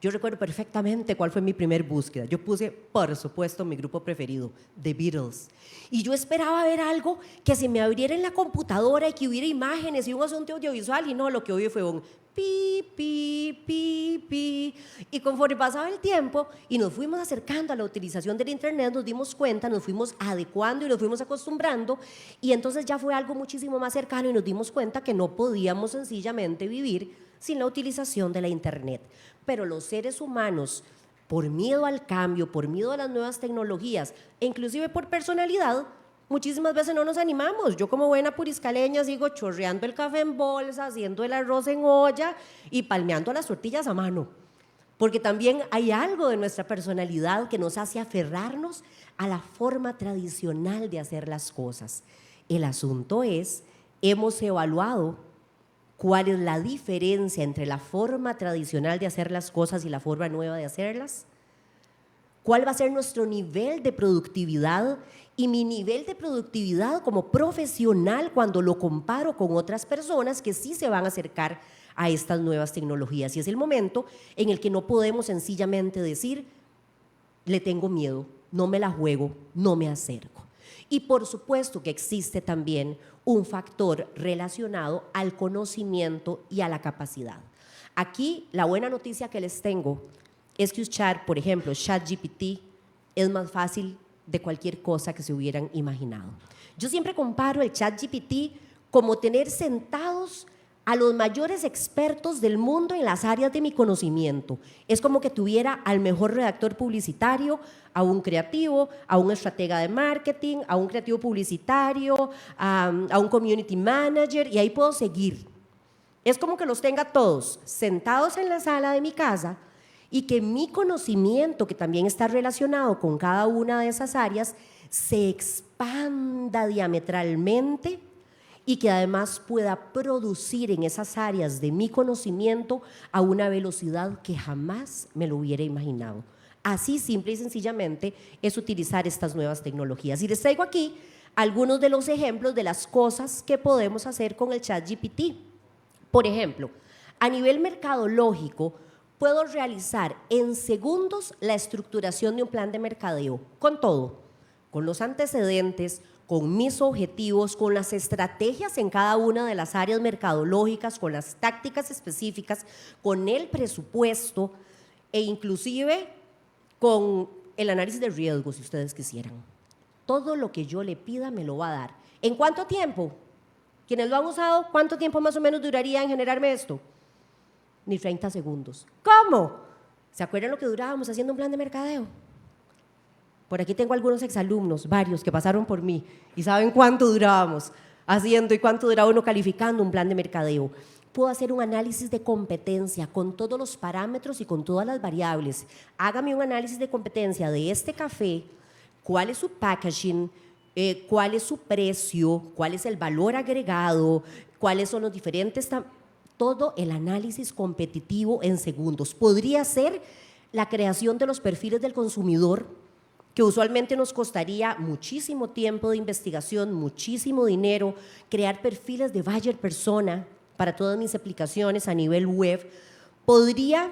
Yo recuerdo perfectamente cuál fue mi primer búsqueda. Yo puse, por supuesto, mi grupo preferido, The Beatles. Y yo esperaba ver algo que se me abriera en la computadora y que hubiera imágenes y un asunto audiovisual, y no, lo que oí fue un pi, pi, pi, pi. Y conforme pasaba el tiempo y nos fuimos acercando a la utilización del Internet, nos dimos cuenta, nos fuimos adecuando y nos fuimos acostumbrando, y entonces ya fue algo muchísimo más cercano y nos dimos cuenta que no podíamos sencillamente vivir sin la utilización de la Internet. Pero los seres humanos, por miedo al cambio, por miedo a las nuevas tecnologías e inclusive por personalidad, muchísimas veces no nos animamos. Yo, como buena puriscaleña, sigo chorreando el café en bolsa, haciendo el arroz en olla y palmeando las tortillas a mano, porque también hay algo de nuestra personalidad que nos hace aferrarnos a la forma tradicional de hacer las cosas. El asunto es, hemos evaluado cuál es la diferencia entre la forma tradicional de hacer las cosas y la forma nueva de hacerlas. ¿Cuál va a ser nuestro nivel de productividad y mi nivel de productividad como profesional cuando lo comparo con otras personas que sí se van a acercar a estas nuevas tecnologías? Y es el momento en el que no podemos sencillamente decir, le tengo miedo, no me la juego, no me acerco. Y por supuesto que existe también un factor relacionado al conocimiento y a la capacidad. Aquí la buena noticia que les tengo es que usar, por ejemplo, ChatGPT es más fácil de cualquier cosa que se hubieran imaginado. Yo siempre comparo el ChatGPT como tener sentados a los mayores expertos del mundo en las áreas de mi conocimiento. Es como que tuviera al mejor redactor publicitario, a un creativo, a un estratega de marketing, a un creativo publicitario, a un community manager, y ahí puedo seguir. Es como que los tenga todos sentados en la sala de mi casa y que mi conocimiento, que también está relacionado con cada una de esas áreas, se expanda diametralmente y que además pueda producir en esas áreas de mi conocimiento a una velocidad que jamás me lo hubiera imaginado. Así, simple y sencillamente, es utilizar estas nuevas tecnologías. Y les traigo aquí algunos de los ejemplos de las cosas que podemos hacer con el ChatGPT. Por ejemplo, a nivel mercadológico, puedo realizar en segundos la estructuración de un plan de mercadeo, con todo, con los antecedentes, con mis objetivos, con las estrategias en cada una de las áreas mercadológicas, con las tácticas específicas, con el presupuesto e inclusive con el análisis de riesgo, si ustedes quisieran. Todo lo que yo le pida me lo va a dar. ¿En cuánto tiempo? Quienes lo han usado, ¿cuánto tiempo más o menos duraría en generarme esto? Ni 30 segundos. ¿Cómo? ¿Se acuerdan lo que durábamos haciendo un plan de mercadeo? Por aquí tengo algunos exalumnos, varios, que pasaron por mí y saben cuánto durábamos haciendo y cuánto duraba uno calificando un plan de mercadeo. Puedo hacer un análisis de competencia con todos los parámetros y con todas las variables. Hágame un análisis de competencia de este café, cuál es su packaging, cuál es su precio, cuál es el valor agregado, cuáles son los diferentes, todo el análisis competitivo en segundos. Podría ser la creación de los perfiles del consumidor, que usualmente nos costaría muchísimo tiempo de investigación, muchísimo dinero, crear perfiles de buyer persona para todas mis aplicaciones a nivel web. Podría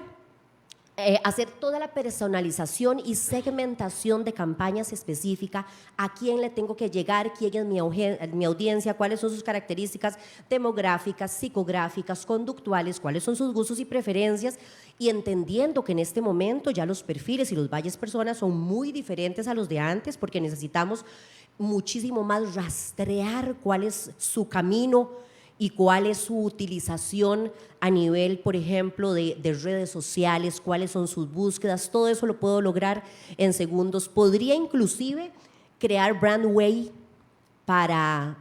hacer toda la personalización y segmentación de campañas específicas, a quién le tengo que llegar, quién es mi audiencia, cuáles son sus características demográficas, psicográficas, conductuales, cuáles son sus gustos y preferencias, y entendiendo que en este momento ya los perfiles y los buyers personas son muy diferentes a los de antes, porque necesitamos muchísimo más rastrear cuál es su camino y cuál es su utilización a nivel, por ejemplo, de redes sociales, cuáles son sus búsquedas. Todo eso lo puedo lograr en segundos. Podría inclusive crear brand way para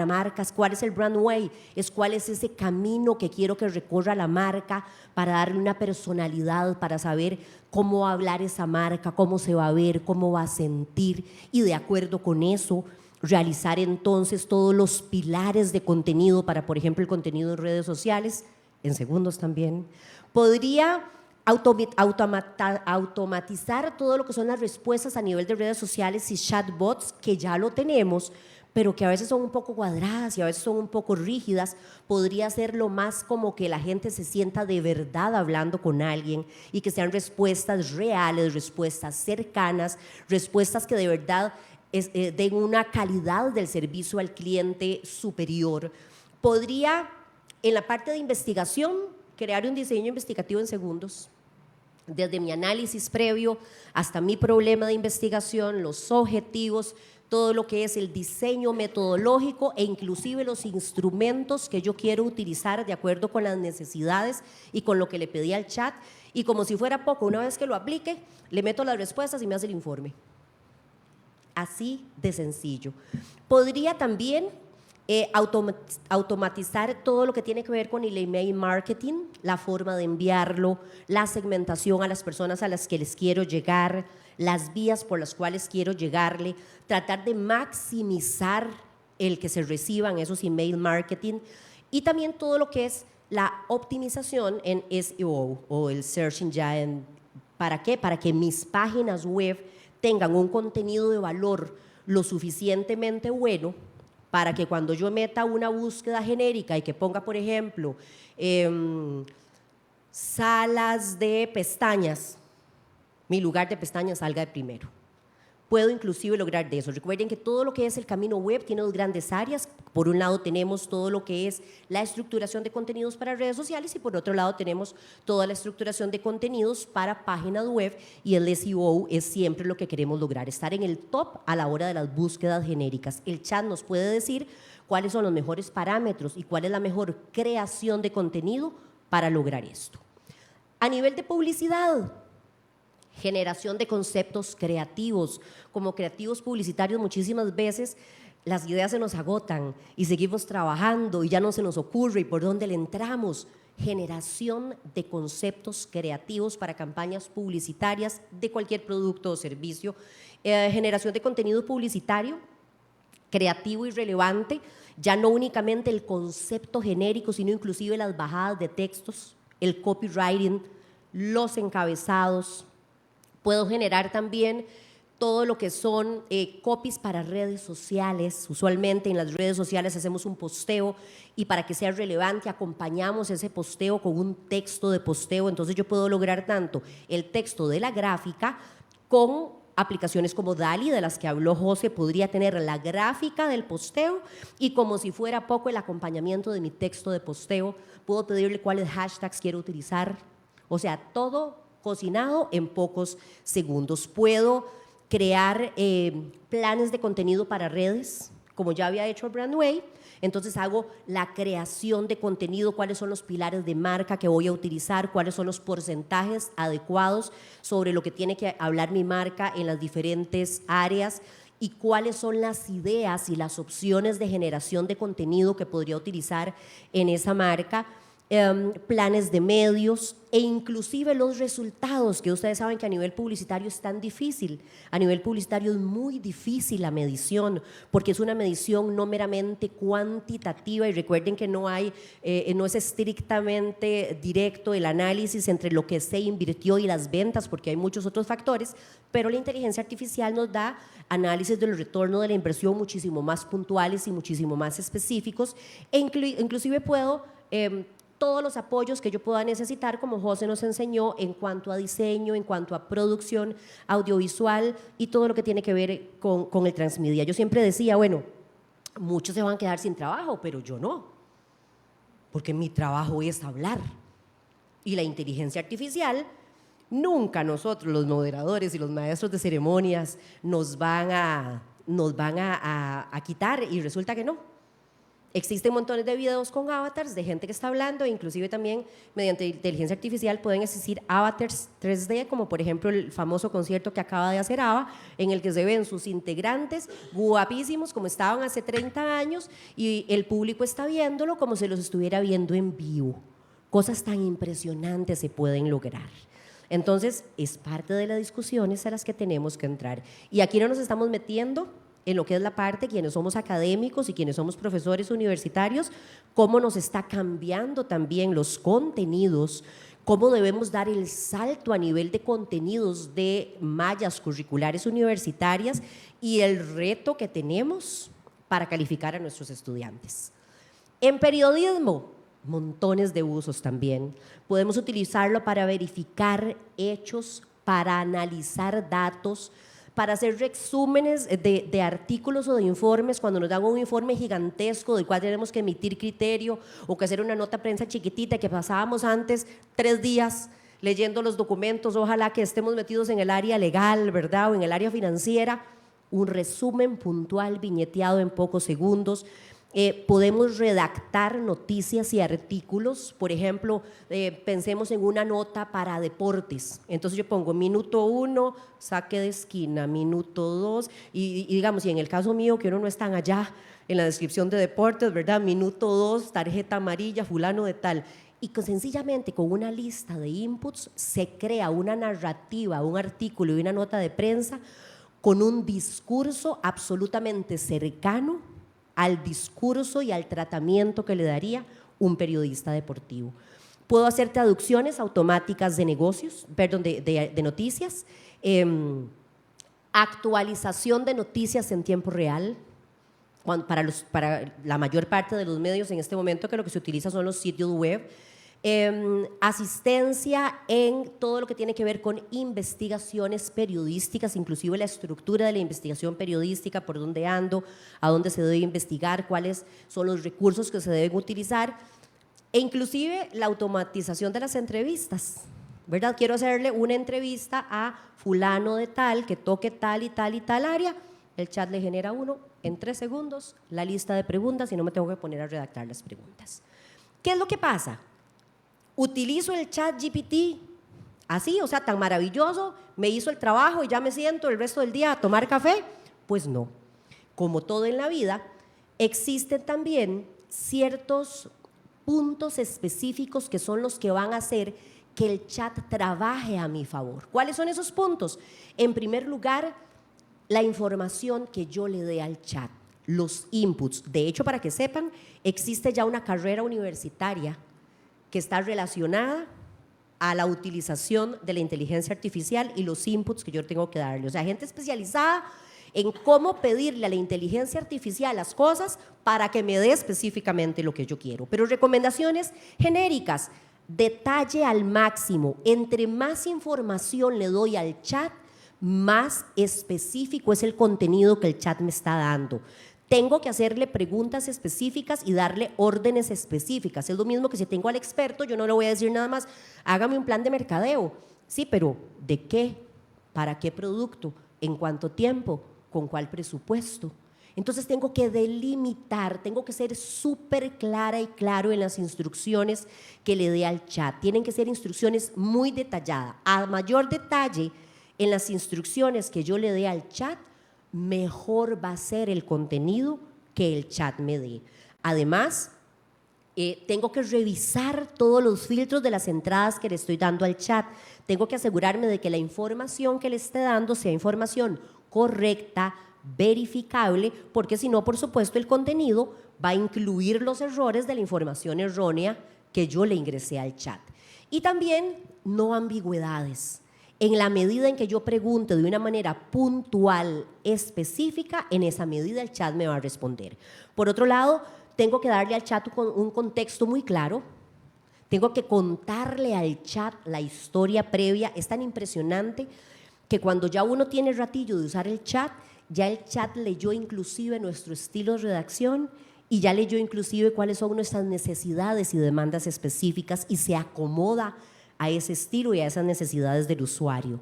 marcas. ¿Cuál es el brand way? Es cuál es ese camino que quiero que recorra la marca para darle una personalidad, para saber cómo va a hablar esa marca, cómo se va a ver, cómo va a sentir, y de acuerdo con eso realizar entonces todos los pilares de contenido para, por ejemplo, el contenido en redes sociales, en segundos también. Podría automatizar todo lo que son las respuestas a nivel de redes sociales y chatbots, que ya lo tenemos, pero que a veces son un poco cuadradas y a veces son un poco rígidas, podría ser lo más como que la gente se sienta de verdad hablando con alguien y que sean respuestas reales, respuestas cercanas, respuestas que de verdad den una calidad del servicio al cliente superior. Podría, en la parte de investigación, crear un diseño investigativo en segundos, desde mi análisis previo hasta mi problema de investigación, los objetivos, todo lo que es el diseño metodológico e inclusive los instrumentos que yo quiero utilizar de acuerdo con las necesidades y con lo que le pedí al chat, y como si fuera poco, una vez que lo aplique, le meto las respuestas y me hace el informe. Así de sencillo. Podría también automatizar todo lo que tiene que ver con el email marketing, la forma de enviarlo, la segmentación a las personas a las que les quiero llegar, las vías por las cuales quiero llegarle, tratar de maximizar el que se reciban esos email marketing, y también todo lo que es la optimización en SEO o el Search Engine. ¿Para qué? Para que mis páginas web tengan un contenido de valor lo suficientemente bueno para que cuando yo meta una búsqueda genérica y que ponga, por ejemplo, salas de pestañas, mi lugar de pestañas salga de primero. Puedo inclusive lograr de eso. Recuerden que todo lo que es el camino web tiene dos grandes áreas. Por un lado tenemos todo lo que es la estructuración de contenidos para redes sociales y por otro lado tenemos toda la estructuración de contenidos para páginas web, y el SEO es siempre lo que queremos lograr, estar en el top a la hora de las búsquedas genéricas. El chat nos puede decir cuáles son los mejores parámetros y cuál es la mejor creación de contenido para lograr esto. A nivel de publicidad, generación de conceptos creativos. Como creativos publicitarios muchísimas veces las ideas se nos agotan y seguimos trabajando y ya no se nos ocurre y por dónde le entramos. Generación de conceptos creativos para campañas publicitarias de cualquier producto o servicio. Generación de contenido publicitario creativo y relevante, ya no únicamente el concepto genérico, sino inclusive las bajadas de textos, el copywriting, los encabezados. Puedo generar también todo lo que son copies para redes sociales. Usualmente en las redes sociales hacemos un posteo y para que sea relevante acompañamos ese posteo con un texto de posteo. Entonces yo puedo lograr tanto el texto de la gráfica con aplicaciones como DALL-E, de las que habló José, podría tener la gráfica del posteo y como si fuera poco el acompañamiento de mi texto de posteo. Puedo pedirle cuáles hashtags quiero utilizar. O sea, todo cocinado en pocos segundos. Puedo crear planes de contenido para redes, como ya había hecho Brandway. Entonces hago la creación de contenido, cuáles son los pilares de marca que voy a utilizar, cuáles son los porcentajes adecuados sobre lo que tiene que hablar mi marca en las diferentes áreas y cuáles son las ideas y las opciones de generación de contenido que podría utilizar en esa marca. Planes de medios e inclusive los resultados, que ustedes saben que a nivel publicitario es tan difícil. A nivel publicitario es muy difícil la medición, porque es una medición no meramente cuantitativa, y recuerden que no es estrictamente directo el análisis entre lo que se invirtió y las ventas, porque hay muchos otros factores, pero la inteligencia artificial nos da análisis del retorno de la inversión muchísimo más puntuales y muchísimo más específicos, e inclusive puedo todos los apoyos que yo pueda necesitar, como José nos enseñó, en cuanto a diseño, en cuanto a producción audiovisual y todo lo que tiene que ver con el transmedia. Yo siempre decía, bueno, muchos se van a quedar sin trabajo, pero yo no, porque mi trabajo es hablar. Y la inteligencia artificial, nunca nosotros, los moderadores y los maestros de ceremonias, nos van a quitar, y resulta que no. Existen montones de videos con avatars de gente que está hablando, e inclusive también mediante inteligencia artificial pueden existir avatars 3D, como por ejemplo el famoso concierto que acaba de hacer ABBA, en el que se ven sus integrantes guapísimos como estaban hace 30 años y el público está viéndolo como si los estuviera viendo en vivo. Cosas tan impresionantes se pueden lograr. Entonces, es parte de las discusiones a las que tenemos que entrar. Y aquí no nos estamos metiendo en lo que es la parte, quienes somos académicos y quienes somos profesores universitarios, cómo nos está cambiando también los contenidos, cómo debemos dar el salto a nivel de contenidos de mallas curriculares universitarias y el reto que tenemos para calificar a nuestros estudiantes. En periodismo, montones de usos también. Podemos utilizarlo para verificar hechos, para analizar datos, para hacer resúmenes de artículos o de informes cuando nos dan un informe gigantesco del cual tenemos que emitir criterio o que hacer una nota de prensa chiquitita que pasábamos antes 3 días leyendo los documentos, ojalá que estemos metidos en el área legal, ¿verdad? O en el área financiera, un resumen puntual, viñeteado en pocos segundos. Podemos redactar noticias y artículos, por ejemplo, pensemos en una nota para deportes, entonces yo pongo minuto 1, saque de esquina, minuto 2, y digamos, y en el caso mío, que uno no es tan allá en la descripción de deportes, ¿verdad? Minuto 2, tarjeta amarilla, fulano de tal, y sencillamente con una lista de inputs se crea una narrativa, un artículo y una nota de prensa con un discurso absolutamente cercano al discurso y al tratamiento que le daría un periodista deportivo. Puedo hacer traducciones automáticas de negocios, perdón, de noticias, actualización de noticias en tiempo real, para la mayor parte de los medios en este momento, que lo que se utiliza son los sitios web, asistencia en todo lo que tiene que ver con investigaciones periodísticas, inclusive la estructura de la investigación periodística, por dónde ando, a dónde se debe investigar, cuáles son los recursos que se deben utilizar, e inclusive la automatización de las entrevistas, ¿verdad? Quiero hacerle una entrevista a fulano de tal, que toque tal y tal y tal área, el chat le genera uno en 3 segundos, la lista de preguntas y no me tengo que poner a redactar las preguntas. ¿Qué es lo que pasa? Utilizo el chat GPT así, o sea, tan maravilloso, me hizo el trabajo y ya me siento el resto del día a tomar café. Pues no, como todo en la vida, existen también ciertos puntos específicos que son los que van a hacer que el chat trabaje a mi favor. ¿Cuáles son esos puntos? En primer lugar, la información que yo le dé al chat, los inputs. De hecho, para que sepan, existe ya una carrera universitaria que está relacionada a la utilización de la inteligencia artificial y los inputs que yo tengo que darle. O sea, gente especializada en cómo pedirle a la inteligencia artificial las cosas para que me dé específicamente lo que yo quiero. Pero recomendaciones genéricas, detalle al máximo. Entre más información le doy al chat, más específico es el contenido que el chat me está dando. Tengo que hacerle preguntas específicas y darle órdenes específicas. Es lo mismo que si tengo al experto, yo no le voy a decir nada más, hágame un plan de mercadeo. Sí, pero ¿de qué? ¿Para qué producto? ¿En cuánto tiempo? ¿Con cuál presupuesto? Entonces tengo que delimitar, tengo que ser súper clara y claro en las instrucciones que le dé al chat. Tienen que ser instrucciones muy detalladas. A mayor detalle en las instrucciones que yo le dé al chat, mejor va a ser el contenido que el chat me dé. Además, tengo que revisar todos los filtros de las entradas que le estoy dando al chat. Tengo que asegurarme de que la información que le esté dando sea información correcta, verificable, porque si no, por supuesto, el contenido va a incluir los errores de la información errónea que yo le ingresé al chat. Y también no ambigüedades. En la medida en que yo pregunte de una manera puntual, específica, en esa medida el chat me va a responder. Por otro lado, tengo que darle al chat un contexto muy claro. Tengo que contarle al chat la historia previa. Es tan impresionante que cuando ya uno tiene ratillo de usar el chat, ya el chat leyó inclusive nuestro estilo de redacción y ya leyó inclusive cuáles son nuestras necesidades y demandas específicas y se acomoda a ese estilo y a esas necesidades del usuario.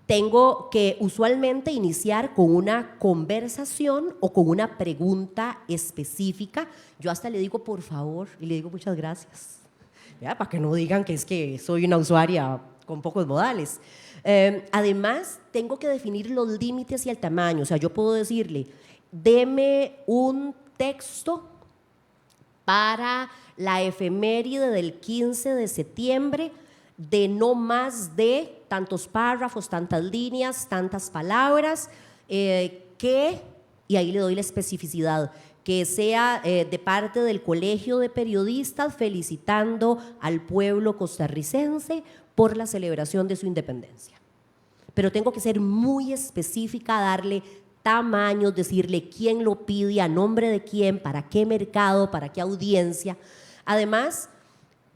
Tengo que usualmente iniciar con una conversación o con una pregunta específica. Yo hasta le digo por favor y le digo muchas gracias, ¿ya? Para que no digan que es que soy una usuaria con pocos modales. Además, tengo que definir los límites y el tamaño. O sea, yo puedo decirle, deme un texto para la efeméride del 15 de septiembre de no más de tantos párrafos, tantas líneas, tantas palabras, y ahí le doy la especificidad, que sea de parte del Colegio de Periodistas felicitando al pueblo costarricense por la celebración de su independencia. Pero tengo que ser muy específica, darle tamaños, decirle quién lo pide, a nombre de quién, para qué mercado, para qué audiencia. Además,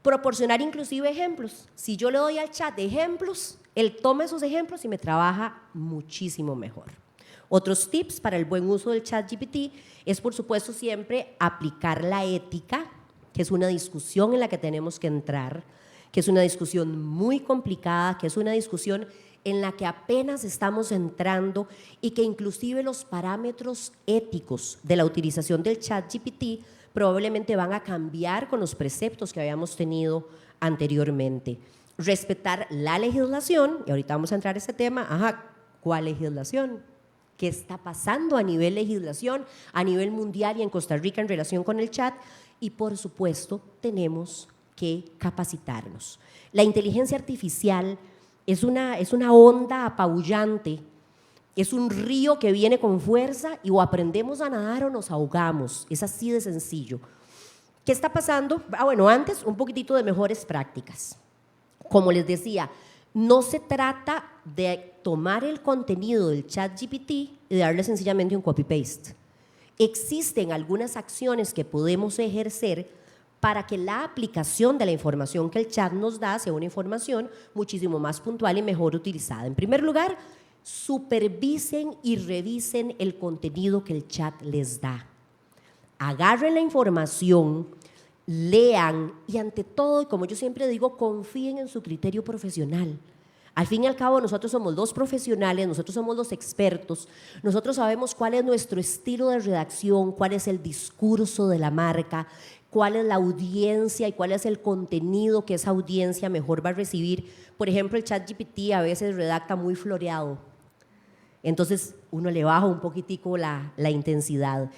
proporcionar inclusive ejemplos. Si yo le doy al chat ejemplos, él toma esos ejemplos y me trabaja muchísimo mejor. Otros tips para el buen uso del ChatGPT es, por supuesto, siempre aplicar la ética, que es una discusión en la que tenemos que entrar, que es una discusión muy complicada, que es una discusión en la que apenas estamos entrando y que inclusive los parámetros éticos de la utilización del ChatGPT probablemente van a cambiar con los preceptos que habíamos tenido anteriormente. Respetar la legislación, y ahorita vamos a entrar a ese tema. Ajá, ¿cuál legislación? ¿Qué está pasando a nivel legislación, a nivel mundial y en Costa Rica en relación con el chat? Y por supuesto, tenemos que capacitarnos. La inteligencia artificial es una onda apabullante, es un río que viene con fuerza y o aprendemos a nadar o nos ahogamos, es así de sencillo. ¿Qué está pasando? Bueno, antes un poquitito de mejores prácticas. Como les decía, no se trata de tomar el contenido del ChatGPT y darle sencillamente un copy-paste. Existen algunas acciones que podemos ejercer para que la aplicación de la información que el chat nos da sea una información muchísimo más puntual y mejor utilizada. En primer lugar, supervisen y revisen el contenido que el chat les da. Agarren la información, lean y ante todo, y como yo siempre digo, confíen en su criterio profesional. Al fin y al cabo, nosotros somos los profesionales, nosotros somos los expertos, nosotros sabemos cuál es nuestro estilo de redacción, cuál es el discurso de la marca, cuál es la audiencia y cuál es el contenido que esa audiencia mejor va a recibir. Por ejemplo, el ChatGPT a veces redacta muy floreado, entonces uno le baja un poquitico la intensidad.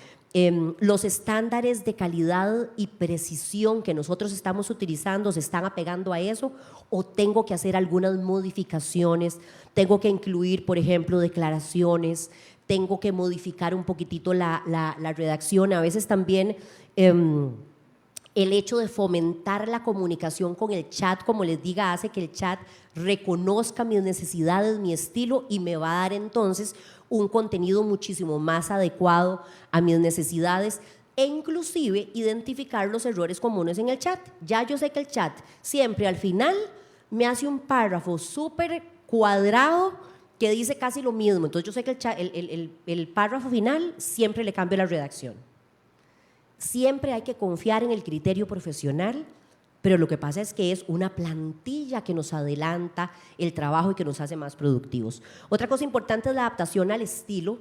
Los estándares de calidad y precisión que nosotros estamos utilizando se están apegando a eso, o tengo que hacer algunas modificaciones, tengo que incluir, por ejemplo, declaraciones, tengo que modificar un poquitito la redacción. A veces también el hecho de fomentar la comunicación con el chat, como les diga, hace que el chat reconozca mis necesidades, mi estilo, y me va a dar entonces un contenido muchísimo más adecuado a mis necesidades, e inclusive identificar los errores comunes en el chat. Ya yo sé que el chat siempre al final me hace un párrafo súper cuadrado que dice casi lo mismo, entonces yo sé que el párrafo final siempre le cambio la redacción. Siempre hay que confiar en el criterio profesional, pero lo que pasa es que es una plantilla que nos adelanta el trabajo y que nos hace más productivos. Otra cosa importante es la adaptación al estilo.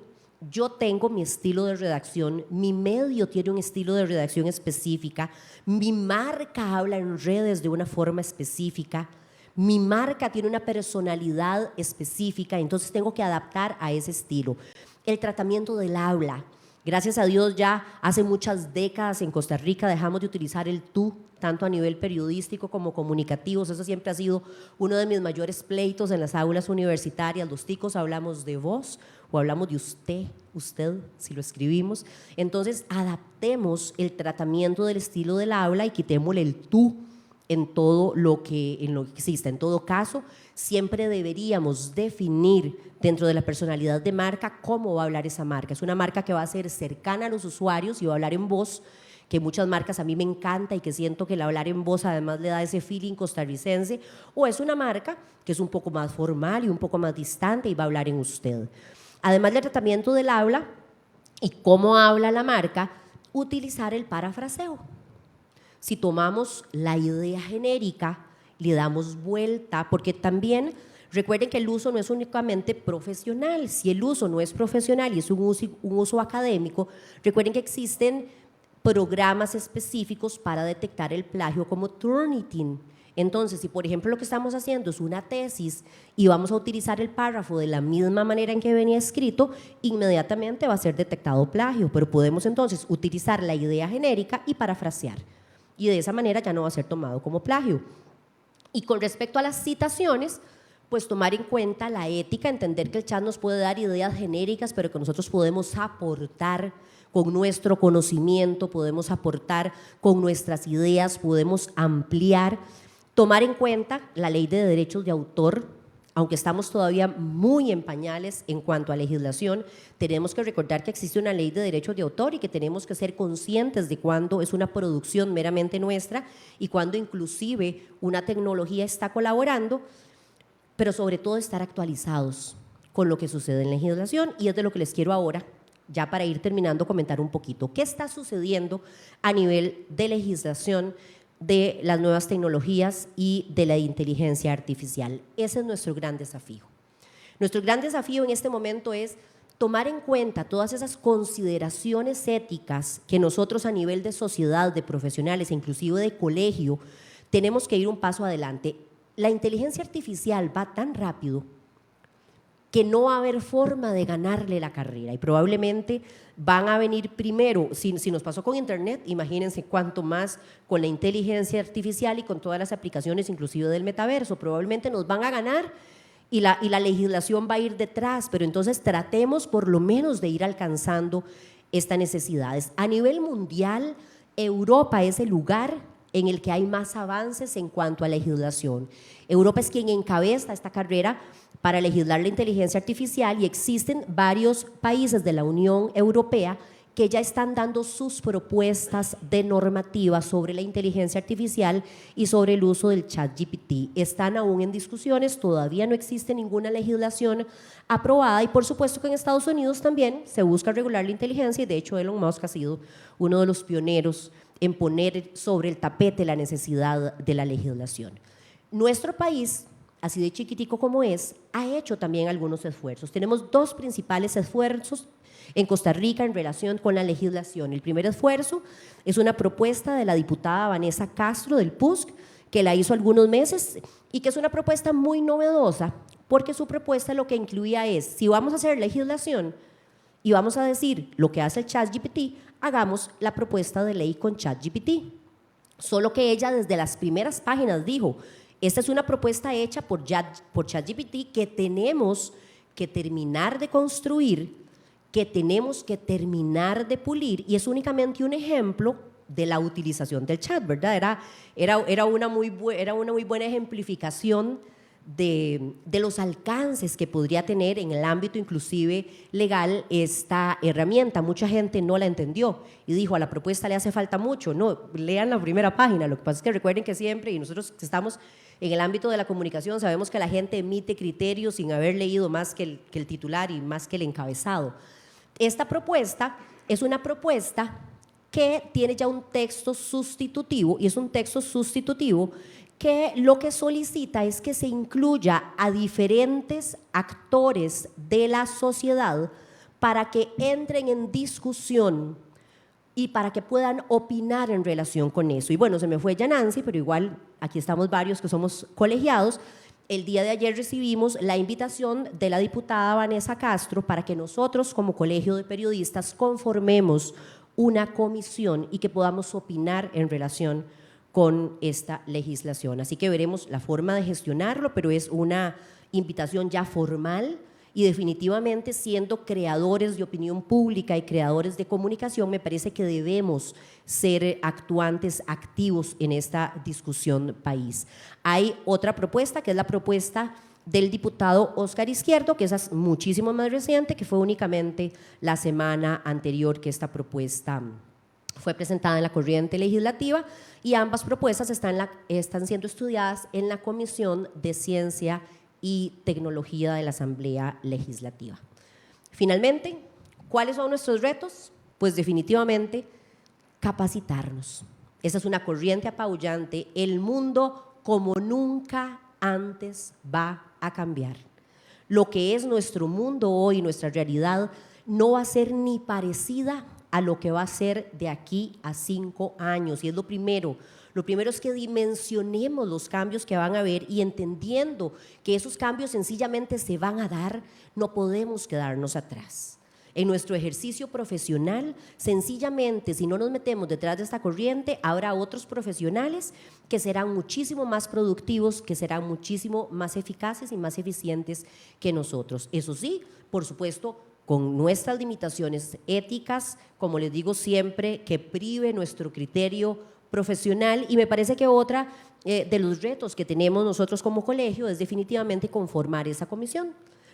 Yo tengo mi estilo de redacción, mi medio tiene un estilo de redacción específica, mi marca habla en redes de una forma específica, mi marca tiene una personalidad específica, entonces tengo que adaptar a ese estilo. El tratamiento del habla. Gracias a Dios ya hace muchas décadas en Costa Rica dejamos de utilizar el tú, tanto a nivel periodístico como comunicativos. Eso siempre ha sido uno de mis mayores pleitos en las aulas universitarias. Los ticos hablamos de vos o hablamos de usted, si lo escribimos. Entonces adaptemos el tratamiento del estilo del habla y quitémosle el tú en todo lo que existe. En todo caso, siempre deberíamos definir dentro de la personalidad de marca cómo va a hablar esa marca. Es una marca que va a ser cercana a los usuarios y va a hablar en voz, que muchas marcas a mí me encanta y que siento que el hablar en voz además le da ese feeling costarricense, o es una marca que es un poco más formal y un poco más distante y va a hablar en usted. Además del tratamiento del habla y cómo habla la marca, utilizar el parafraseo. Si tomamos la idea genérica, le damos vuelta, porque también recuerden que el uso no es únicamente profesional. Si el uso no es profesional y es un uso académico, recuerden que existen programas específicos para detectar el plagio como Turnitin. Entonces, si por ejemplo lo que estamos haciendo es una tesis y vamos a utilizar el párrafo de la misma manera en que venía escrito, inmediatamente va a ser detectado plagio, pero podemos entonces utilizar la idea genérica y parafrasear. Y de esa manera ya no va a ser tomado como plagio. Y con respecto a las citaciones, pues tomar en cuenta la ética, entender que el chat nos puede dar ideas genéricas, pero que nosotros podemos aportar con nuestro conocimiento, podemos aportar con nuestras ideas, podemos ampliar. Tomar en cuenta la ley de derechos de autor, aunque estamos todavía muy en pañales en cuanto a legislación, tenemos que recordar que existe una ley de derechos de autor y que tenemos que ser conscientes de cuándo es una producción meramente nuestra y cuándo inclusive una tecnología está colaborando, pero sobre todo estar actualizados con lo que sucede en legislación, y es de lo que les quiero ahora, ya para ir terminando, comentar un poquito. ¿Qué está sucediendo a nivel de legislación de las nuevas tecnologías y de la inteligencia artificial? Ese es nuestro gran desafío. Nuestro gran desafío en este momento es tomar en cuenta todas esas consideraciones éticas que nosotros a nivel de sociedad, de profesionales e inclusive de colegio, tenemos que ir un paso adelante. La inteligencia artificial va tan rápido que no va a haber forma de ganarle la carrera y probablemente van a venir primero, si nos pasó con Internet, imagínense cuánto más con la inteligencia artificial y con todas las aplicaciones inclusive del metaverso, probablemente nos van a ganar y la legislación va a ir detrás, pero entonces tratemos por lo menos de ir alcanzando estas necesidades. A nivel mundial, Europa es el lugar en el que hay más avances en cuanto a legislación. Europa es quien encabeza esta carrera para legislar la inteligencia artificial y existen varios países de la Unión Europea que ya están dando sus propuestas de normativa sobre la inteligencia artificial y sobre el uso del ChatGPT. Están aún en discusiones, todavía no existe ninguna legislación aprobada y por supuesto que en Estados Unidos también se busca regular la inteligencia y de hecho Elon Musk ha sido uno de los pioneros en poner sobre el tapete la necesidad de la legislación. Nuestro país, así de chiquitico como es, ha hecho también algunos esfuerzos. Tenemos dos principales esfuerzos en Costa Rica en relación con la legislación. El primer esfuerzo es una propuesta de la diputada Vanessa Castro del PUSC, que la hizo algunos meses y que es una propuesta muy novedosa, porque su propuesta lo que incluía es, si vamos a hacer legislación y vamos a decir lo que hace el ChatGPT, hagamos la propuesta de ley con ChatGPT. Solo que ella desde las primeras páginas dijo, esta es una propuesta hecha por ChatGPT que tenemos que terminar de construir, que tenemos que terminar de pulir, y es únicamente un ejemplo de la utilización del chat, ¿verdad? Era una muy buena ejemplificación de los alcances que podría tener en el ámbito inclusive legal esta herramienta. Mucha gente no la entendió y dijo, a la propuesta le hace falta mucho. No, lean la primera página. Lo que pasa es que recuerden que siempre, y nosotros que estamos en el ámbito de la comunicación, sabemos que la gente emite criterios sin haber leído más que el titular y más que el encabezado. Esta propuesta es una propuesta que tiene ya un texto sustitutivo, y es un texto sustitutivo que lo que solicita es que se incluya a diferentes actores de la sociedad para que entren en discusión y para que puedan opinar en relación con eso. Y bueno, se me fue ya Nancy, pero igual aquí estamos varios que somos colegiados. El día de ayer recibimos la invitación de la diputada Vanessa Castro para que nosotros como Colegio de Periodistas conformemos una comisión y que podamos opinar en relación con esta legislación. Así que veremos la forma de gestionarlo, pero es una invitación ya formal y definitivamente siendo creadores de opinión pública y creadores de comunicación, me parece que debemos ser actuantes activos en esta discusión país. Hay otra propuesta que es la propuesta del diputado Óscar Izquierdo, que es muchísimo más reciente, que fue únicamente la semana anterior que esta propuesta fue presentada en la corriente legislativa, y ambas propuestas están siendo estudiadas en la Comisión de Ciencia y Tecnología de la Asamblea Legislativa. Finalmente, ¿cuáles son nuestros retos? Pues definitivamente capacitarnos. Esa es una corriente apabullante. El mundo como nunca antes va a cambiar. Lo que es nuestro mundo hoy, nuestra realidad, no va a ser ni parecida a lo que va a ser de aquí a 5 años. Y es lo primero. Lo primero es que dimensionemos los cambios que van a haber y entendiendo que esos cambios sencillamente se van a dar, no podemos quedarnos atrás. En nuestro ejercicio profesional, sencillamente, si no nos metemos detrás de esta corriente, habrá otros profesionales que serán muchísimo más productivos, que serán muchísimo más eficaces y más eficientes que nosotros. Eso sí, por supuesto, con nuestras limitaciones éticas, como les digo siempre, que prive nuestro criterio profesional, y me parece que otra de los retos que tenemos nosotros como colegio es definitivamente conformar esa comisión.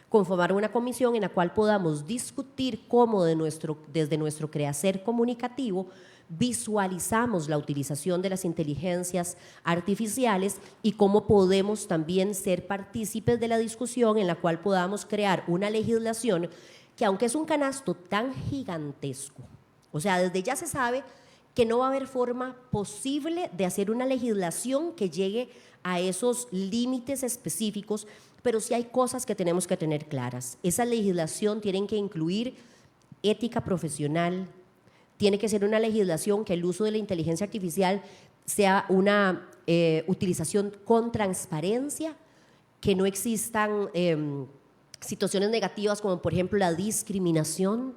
Conformar una comisión en la cual podamos discutir cómo desde nuestro quehacer comunicativo visualizamos la utilización de las inteligencias artificiales y cómo podemos también ser partícipes de la discusión en la cual podamos crear una legislación que, aunque es un canasto tan gigantesco, o sea, desde ya se sabe que no va a haber forma posible de hacer una legislación que llegue a esos límites específicos, pero sí hay cosas que tenemos que tener claras. Esa legislación tiene que incluir ética profesional, tiene que ser una legislación que el uso de la inteligencia artificial sea una utilización con transparencia, que no existan situaciones negativas como por ejemplo la discriminación.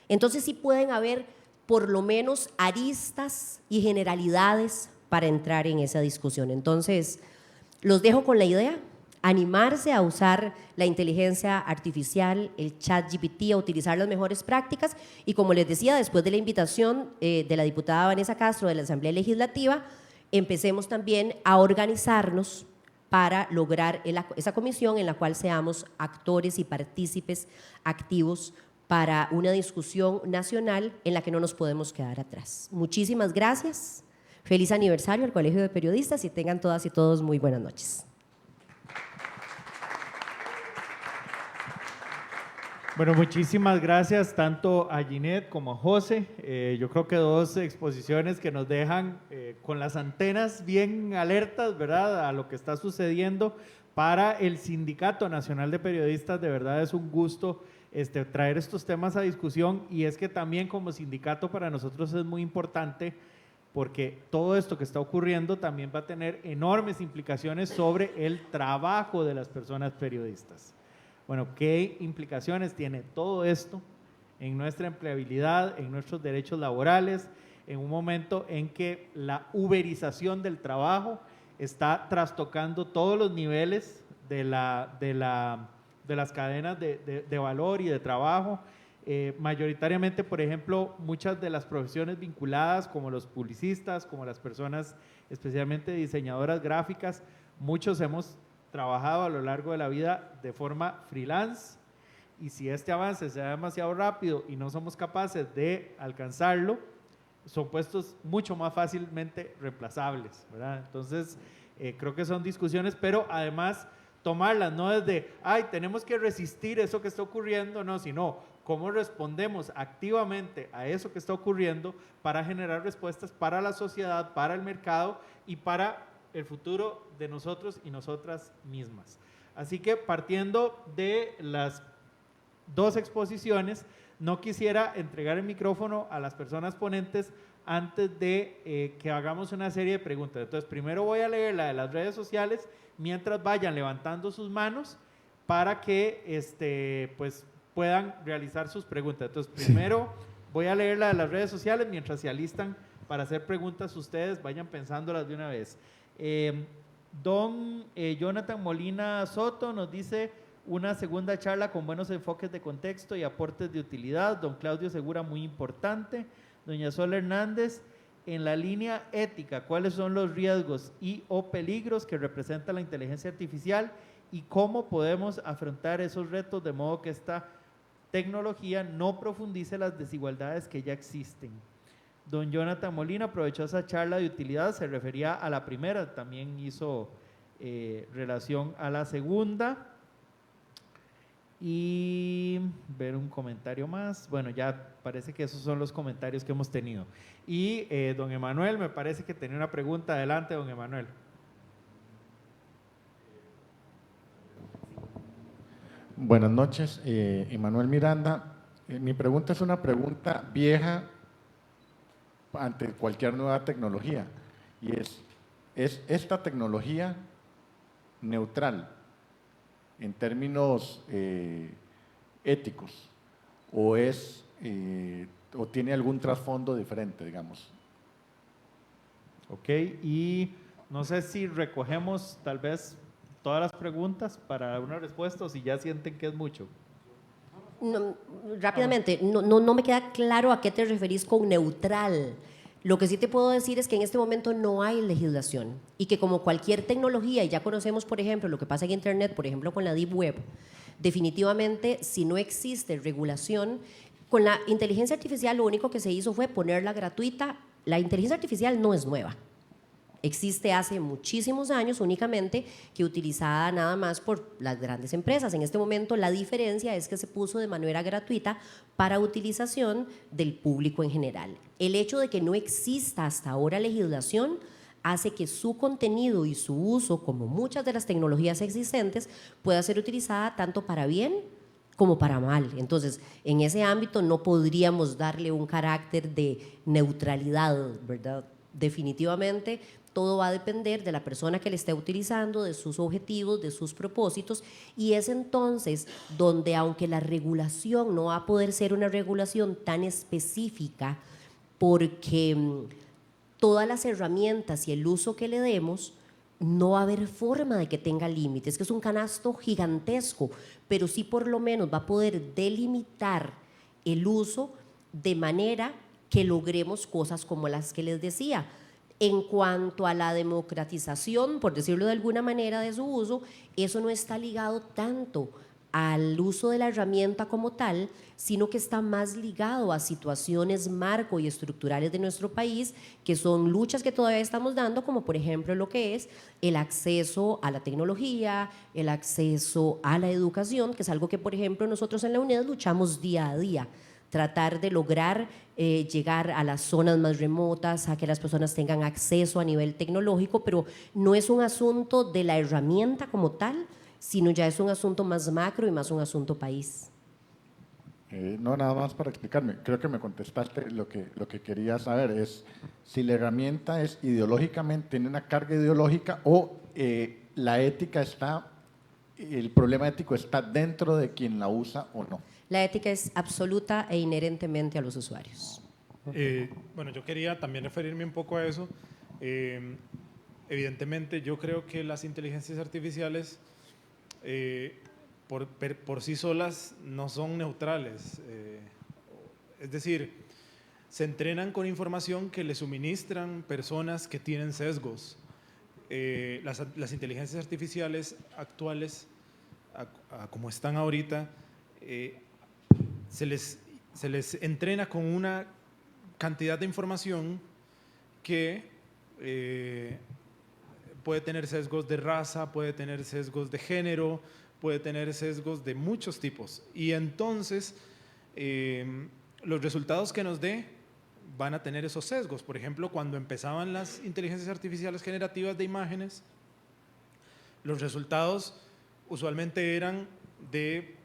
Entonces sí pueden haber por lo menos aristas y generalidades para entrar en esa discusión. Entonces, los dejo con la idea, animarse a usar la inteligencia artificial, el ChatGPT, a utilizar las mejores prácticas, y como les decía, después de la invitación de la diputada Vanessa Castro de la Asamblea Legislativa, empecemos también a organizarnos para lograr esa comisión en la cual seamos actores y partícipes activos para una discusión nacional en la que no nos podemos quedar atrás. Muchísimas gracias. Feliz aniversario al Colegio de Periodistas y tengan todas y todos muy buenas noches. Bueno, muchísimas gracias tanto a Ginette como a José. Yo creo que dos exposiciones que nos dejan con las antenas bien alertas, ¿verdad?, a lo que está sucediendo. Para el Sindicato Nacional de Periodistas, de verdad es un gusto traer estos temas a discusión, y es que también como sindicato para nosotros es muy importante porque todo esto que está ocurriendo también va a tener enormes implicaciones sobre el trabajo de las personas periodistas. Bueno, ¿qué implicaciones tiene todo esto en nuestra empleabilidad, en nuestros derechos laborales, en un momento en que la uberización del trabajo está trastocando todos los niveles de las cadenas de valor y de trabajo? Mayoritariamente, por ejemplo, muchas de las profesiones vinculadas, como los publicistas, como las personas especialmente diseñadoras gráficas, muchos hemos trabajado a lo largo de la vida de forma freelance, y si este avance se da demasiado rápido y no somos capaces de alcanzarlo, son puestos mucho más fácilmente reemplazables, ¿verdad? Entonces, creo que son discusiones, pero además tomarlas no desde, ay, tenemos que resistir eso que está ocurriendo, no, sino cómo respondemos activamente a eso que está ocurriendo para generar respuestas para la sociedad, para el mercado y para el futuro de nosotros y nosotras mismas. Así que, partiendo de las dos exposiciones, no quisiera entregar el micrófono a las personas ponentes antes de que hagamos una serie de preguntas. Entonces, primero voy a leer la de las redes sociales mientras vayan levantando sus manos para que pues puedan realizar sus preguntas. Entonces, primero voy a leer la de las redes sociales mientras se alistan para hacer preguntas ustedes, vayan pensándolas de una vez. Don Jonathan Molina Soto nos dice: una segunda charla con buenos enfoques de contexto y aportes de utilidad. Don Claudio Segura, muy importante. Doña Sol Hernández: en la línea ética, ¿cuáles son los riesgos y o peligros que representa la inteligencia artificial y cómo podemos afrontar esos retos de modo que esta tecnología no profundice las desigualdades que ya existen? Don Jonathan Molina: provechosa charla de utilidad, se refería a la primera, también hizo relación a la segunda. Y ver un comentario más. Bueno, ya parece que esos son los comentarios que hemos tenido. Y don Emanuel, me parece que tenía una pregunta. Adelante, don Emanuel. Buenas noches, Emanuel Miranda. Mi pregunta es una pregunta vieja ante cualquier nueva tecnología, y ¿es esta tecnología neutral en términos éticos o o tiene algún trasfondo diferente, digamos? Ok, y no sé si recogemos tal vez todas las preguntas para una respuesta o si ya sienten que es mucho. No, rápidamente, no me queda claro a qué te referís con neutral. Lo que sí te puedo decir es que en este momento no hay legislación y que como cualquier tecnología, y ya conocemos, por ejemplo, lo que pasa en Internet, por ejemplo, con la Deep Web, definitivamente, si no existe regulación, con la inteligencia artificial lo único que se hizo fue ponerla gratuita. La inteligencia artificial no es nueva. Existe hace muchísimos años únicamente que utilizada nada más por las grandes empresas. En este momento la diferencia es que se puso de manera gratuita para utilización del público en general. El hecho de que no exista hasta ahora legislación hace que su contenido y su uso, como muchas de las tecnologías existentes, pueda ser utilizada tanto para bien como para mal. Entonces, en ese ámbito no podríamos darle un carácter de neutralidad, ¿verdad? Definitivamente todo va a depender de la persona que le esté utilizando, de sus objetivos, de sus propósitos, y es entonces donde, aunque la regulación no va a poder ser una regulación tan específica, porque todas las herramientas y el uso que le demos, no va a haber forma de que tenga límites, que es un canasto gigantesco, pero sí por lo menos va a poder delimitar el uso de manera que logremos cosas como las que les decía. En cuanto a la democratización, por decirlo de alguna manera, de su uso, eso no está ligado tanto al uso de la herramienta como tal, sino que está más ligado a situaciones marco y estructurales de nuestro país, que son luchas que todavía estamos dando, como por ejemplo lo que es el acceso a la tecnología, el acceso a la educación, que es algo que por ejemplo nosotros en la UNED luchamos día a día, tratar de lograr llegar a las zonas más remotas, a que las personas tengan acceso a nivel tecnológico, pero no es un asunto de la herramienta como tal, sino ya es un asunto más macro y más un asunto país. No, nada más para explicarme. Creo que me contestaste lo que quería saber, es si la herramienta es ideológicamente, tiene una carga ideológica o la ética está, el problema ético está dentro de quien la usa o no. La ética es absoluta e inherentemente a los usuarios. Bueno, yo quería también referirme un poco a eso. Evidentemente, yo creo que las inteligencias artificiales por sí solas no son neutrales. Es decir, se entrenan con información que le suministran personas que tienen sesgos. Las inteligencias artificiales actuales, como están ahorita, se les entrena con una cantidad de información que puede tener sesgos de raza, puede tener sesgos de género, puede tener sesgos de muchos tipos. Y entonces los resultados que nos dé van a tener esos sesgos. Por ejemplo, cuando empezaban las inteligencias artificiales generativas de imágenes, los resultados usualmente eran de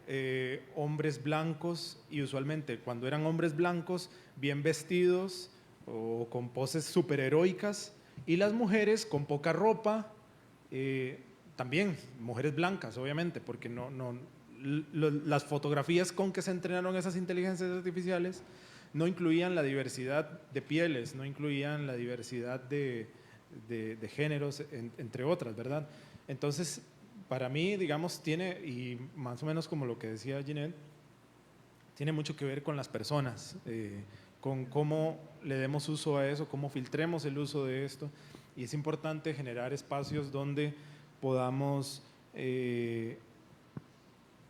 hombres blancos, y usualmente cuando eran hombres blancos bien vestidos o con poses superheroicas, y las mujeres con poca ropa, también mujeres blancas obviamente, porque las fotografías con que se entrenaron esas inteligencias artificiales no incluían la diversidad de pieles, no incluían la diversidad de géneros, entre otras, ¿verdad? Entonces, para mí, digamos, tiene, y más o menos como lo que decía Ginette, tiene mucho que ver con las personas, con cómo le demos uso a eso, cómo filtremos el uso de esto, y es importante generar espacios donde podamos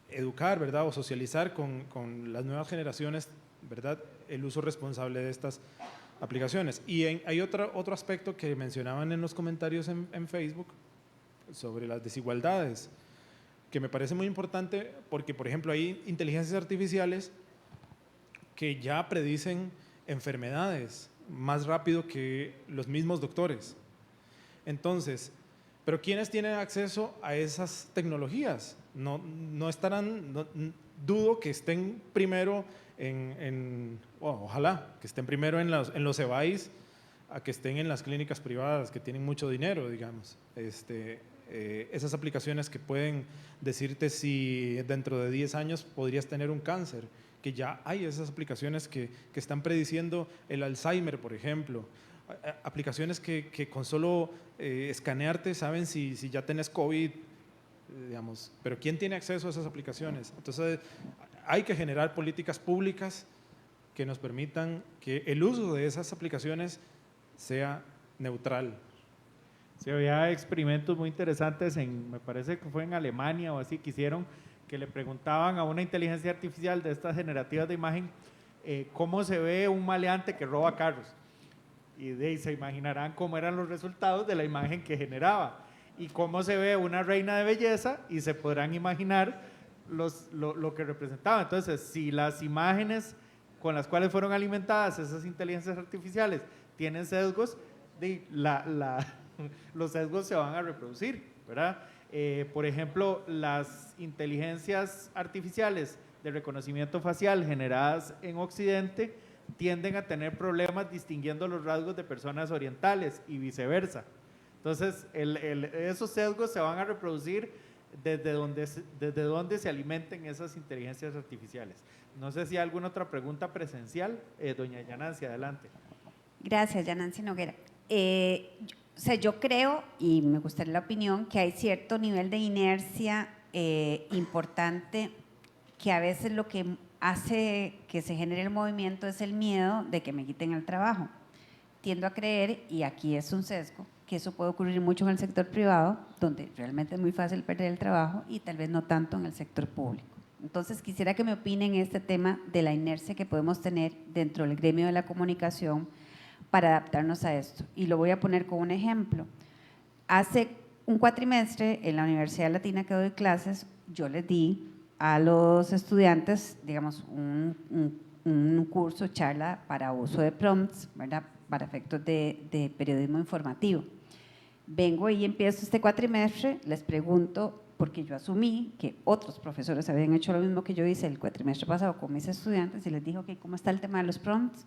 educar, ¿verdad?, o socializar con las nuevas generaciones, ¿verdad?, el uso responsable de estas aplicaciones. Y hay otro aspecto que mencionaban en los comentarios en Facebook, sobre las desigualdades, que me parece muy importante porque, por ejemplo, hay inteligencias artificiales que ya predicen enfermedades más rápido que los mismos doctores. Entonces, ¿pero quiénes tienen acceso a esas tecnologías? No estarán, dudo que estén primero ojalá que estén primero en los EBAIS a que estén en las clínicas privadas que tienen mucho dinero, digamos. Esas aplicaciones que pueden decirte si dentro de 10 años podrías tener un cáncer, que ya hay esas aplicaciones que están prediciendo el Alzheimer, por ejemplo. Aplicaciones que con solo escanearte saben si ya tenés COVID, digamos. Pero ¿quién tiene acceso a esas aplicaciones? Entonces, hay que generar políticas públicas que nos permitan que el uso de esas aplicaciones sea neutral. Sí, había experimentos muy interesantes, me parece que fue en Alemania o así, que hicieron, que le preguntaban a una inteligencia artificial de estas generativas de imagen cómo se ve un maleante que roba carros. Y de ahí se imaginarán cómo eran los resultados de la imagen que generaba. Y cómo se ve una reina de belleza, y se podrán imaginar lo que representaba. Entonces, si las imágenes con las cuales fueron alimentadas esas inteligencias artificiales tienen sesgos, los sesgos se van a reproducir, ¿verdad? Por ejemplo, las inteligencias artificiales de reconocimiento facial generadas en Occidente tienden a tener problemas distinguiendo los rasgos de personas orientales y viceversa. Entonces, esos sesgos se van a reproducir desde donde se alimenten esas inteligencias artificiales. No sé si hay alguna otra pregunta presencial. Doña Yanancy, adelante. Gracias, Yanancy Noguera. O sea, yo creo, y me gustaría la opinión, que hay cierto nivel de inercia importante, que a veces lo que hace que se genere el movimiento es el miedo de que me quiten el trabajo. Tiendo a creer, y aquí es un sesgo, que eso puede ocurrir mucho en el sector privado, donde realmente es muy fácil perder el trabajo, y tal vez no tanto en el sector público. Entonces, quisiera que me opinen este tema de la inercia que podemos tener dentro del gremio de la comunicación para adaptarnos a esto. Y lo voy a poner con un ejemplo. Hace un cuatrimestre en la Universidad Latina que doy clases, yo les di a los estudiantes, digamos, un curso, charla para uso de prompts, ¿verdad?, para efectos de periodismo informativo. Vengo y empiezo este cuatrimestre, les pregunto, porque yo asumí que otros profesores habían hecho lo mismo que yo hice el cuatrimestre pasado con mis estudiantes, y les dije, ok, ¿cómo está el tema de los prompts?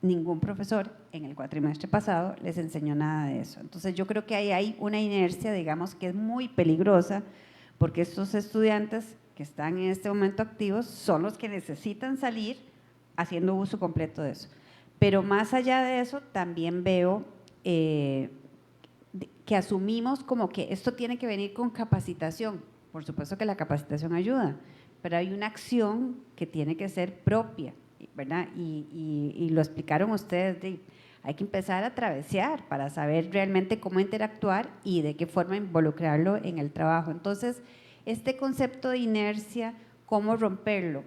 Ningún profesor en el cuatrimestre pasado les enseñó nada de eso. Entonces yo creo que ahí hay una inercia, digamos, que es muy peligrosa, porque estos estudiantes que están en este momento activos son los que necesitan salir haciendo uso completo de eso. Pero más allá de eso, también veo que asumimos como que esto tiene que venir con capacitación. Por supuesto que la capacitación ayuda, pero hay una acción que tiene que ser propia, ¿verdad? Y lo explicaron ustedes, hay que empezar a travesear para saber realmente cómo interactuar y de qué forma involucrarlo en el trabajo. Entonces, este concepto de inercia, ¿cómo romperlo?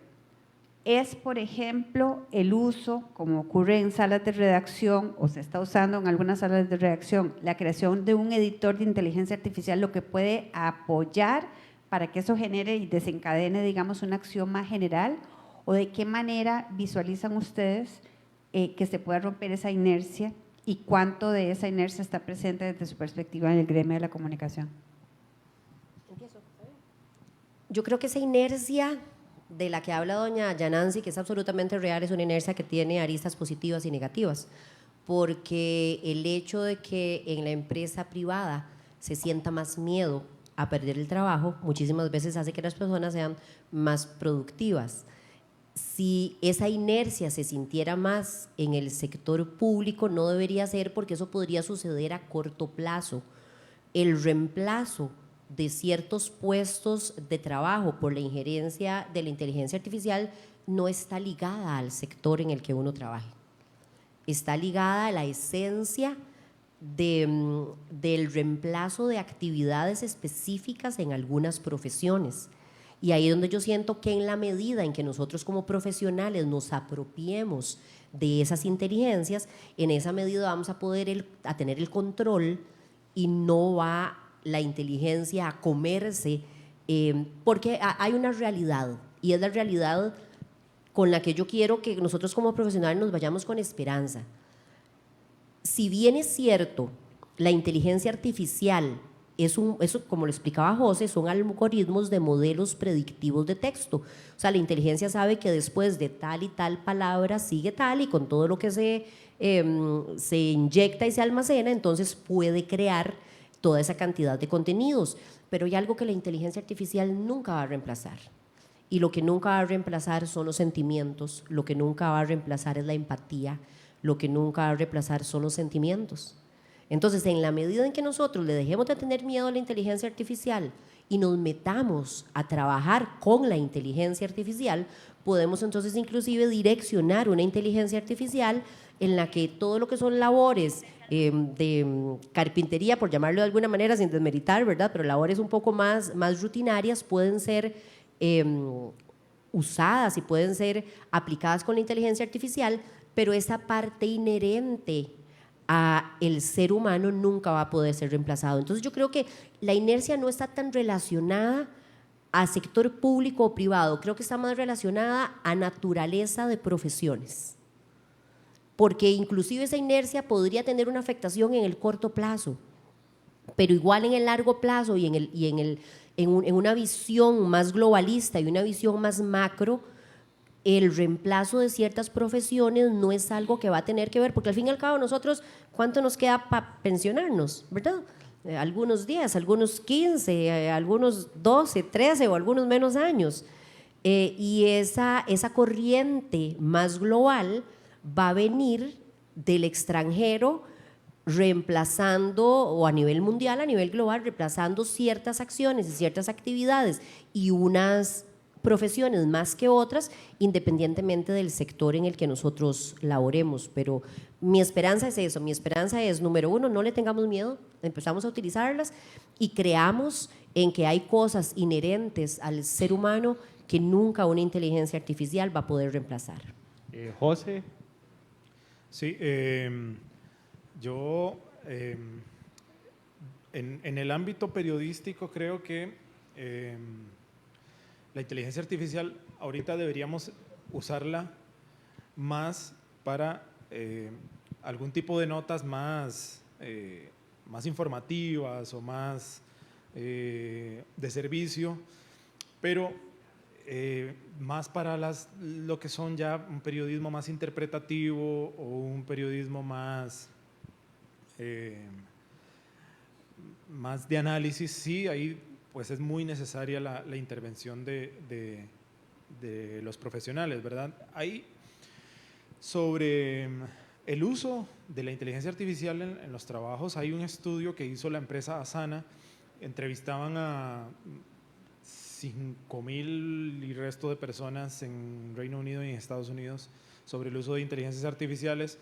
Es, por ejemplo, el uso, como ocurre en salas de redacción, o se está usando en algunas salas de redacción, la creación de un editor de inteligencia artificial, lo que puede apoyar para que eso genere y desencadene, digamos, una acción más general, o de qué manera visualizan ustedes que se pueda romper esa inercia y cuánto de esa inercia está presente desde su perspectiva en el gremio de la comunicación. Yo creo que esa inercia de la que habla doña Yanancy, que es absolutamente real, es una inercia que tiene aristas positivas y negativas, porque el hecho de que en la empresa privada se sienta más miedo a perder el trabajo, muchísimas veces hace que las personas sean más productivas. Si esa inercia se sintiera más en el sector público, no debería ser, porque eso podría suceder a corto plazo. El reemplazo de ciertos puestos de trabajo por la injerencia de la inteligencia artificial no está ligada al sector en el que uno trabaje. Está ligada a la esencia del reemplazo de actividades específicas en algunas profesiones. Y ahí es donde yo siento que en la medida en que nosotros como profesionales nos apropiemos de esas inteligencias, en esa medida vamos a poder a tener el control y no va la inteligencia a comerse, porque hay una realidad, y es la realidad con la que yo quiero que nosotros como profesionales nos vayamos con esperanza. Si bien es cierto, la inteligencia artificial eso, como lo explicaba José, son algoritmos de modelos predictivos de texto. O sea, la inteligencia sabe que después de tal y tal palabra sigue tal, y con todo lo que se inyecta y se almacena, entonces puede crear toda esa cantidad de contenidos. Pero hay algo que la inteligencia artificial nunca va a reemplazar. Y lo que nunca va a reemplazar son los sentimientos, lo que nunca va a reemplazar es la empatía, lo que nunca va a reemplazar son los sentimientos. Entonces, en la medida en que nosotros le dejemos de tener miedo a la inteligencia artificial y nos metamos a trabajar con la inteligencia artificial, podemos entonces inclusive direccionar una inteligencia artificial en la que todo lo que son labores de carpintería, por llamarlo de alguna manera, sin desmeritar, ¿verdad? Pero labores un poco más rutinarias pueden ser usadas y pueden ser aplicadas con la inteligencia artificial, pero esa parte inherente a el ser humano nunca va a poder ser reemplazado. Entonces yo creo que la inercia no está tan relacionada a sector público o privado, creo que está más relacionada a naturaleza de profesiones, porque inclusive esa inercia podría tener una afectación en el corto plazo, pero igual en el largo plazo y en una visión más globalista y una visión más macro, el reemplazo de ciertas profesiones no es algo que va a tener que ver, porque al fin y al cabo nosotros, ¿cuánto nos queda para pensionarnos, verdad? Algunos 10, algunos 15, algunos 12, 13 o algunos menos años. Y esa corriente más global va a venir del extranjero reemplazando, o a nivel mundial, a nivel global, reemplazando ciertas acciones y ciertas actividades y unas profesiones más que otras, independientemente del sector en el que nosotros laboremos. Pero mi esperanza es eso, mi esperanza es, número uno, no le tengamos miedo, empezamos a utilizarlas y creamos en que hay cosas inherentes al ser humano que nunca una inteligencia artificial va a poder reemplazar. José. Sí, yo en el ámbito periodístico creo que la inteligencia artificial ahorita deberíamos usarla más para algún tipo de notas más informativas o más de servicio, pero más para lo que son ya un periodismo más interpretativo o un periodismo más de análisis. Sí, ahí pues es muy necesaria la intervención de los profesionales, ¿verdad? Ahí, sobre el uso de la inteligencia artificial en los trabajos, hay un estudio que hizo la empresa Asana, entrevistaban a 5.000 y resto de personas en Reino Unido y en Estados Unidos sobre el uso de inteligencias artificiales,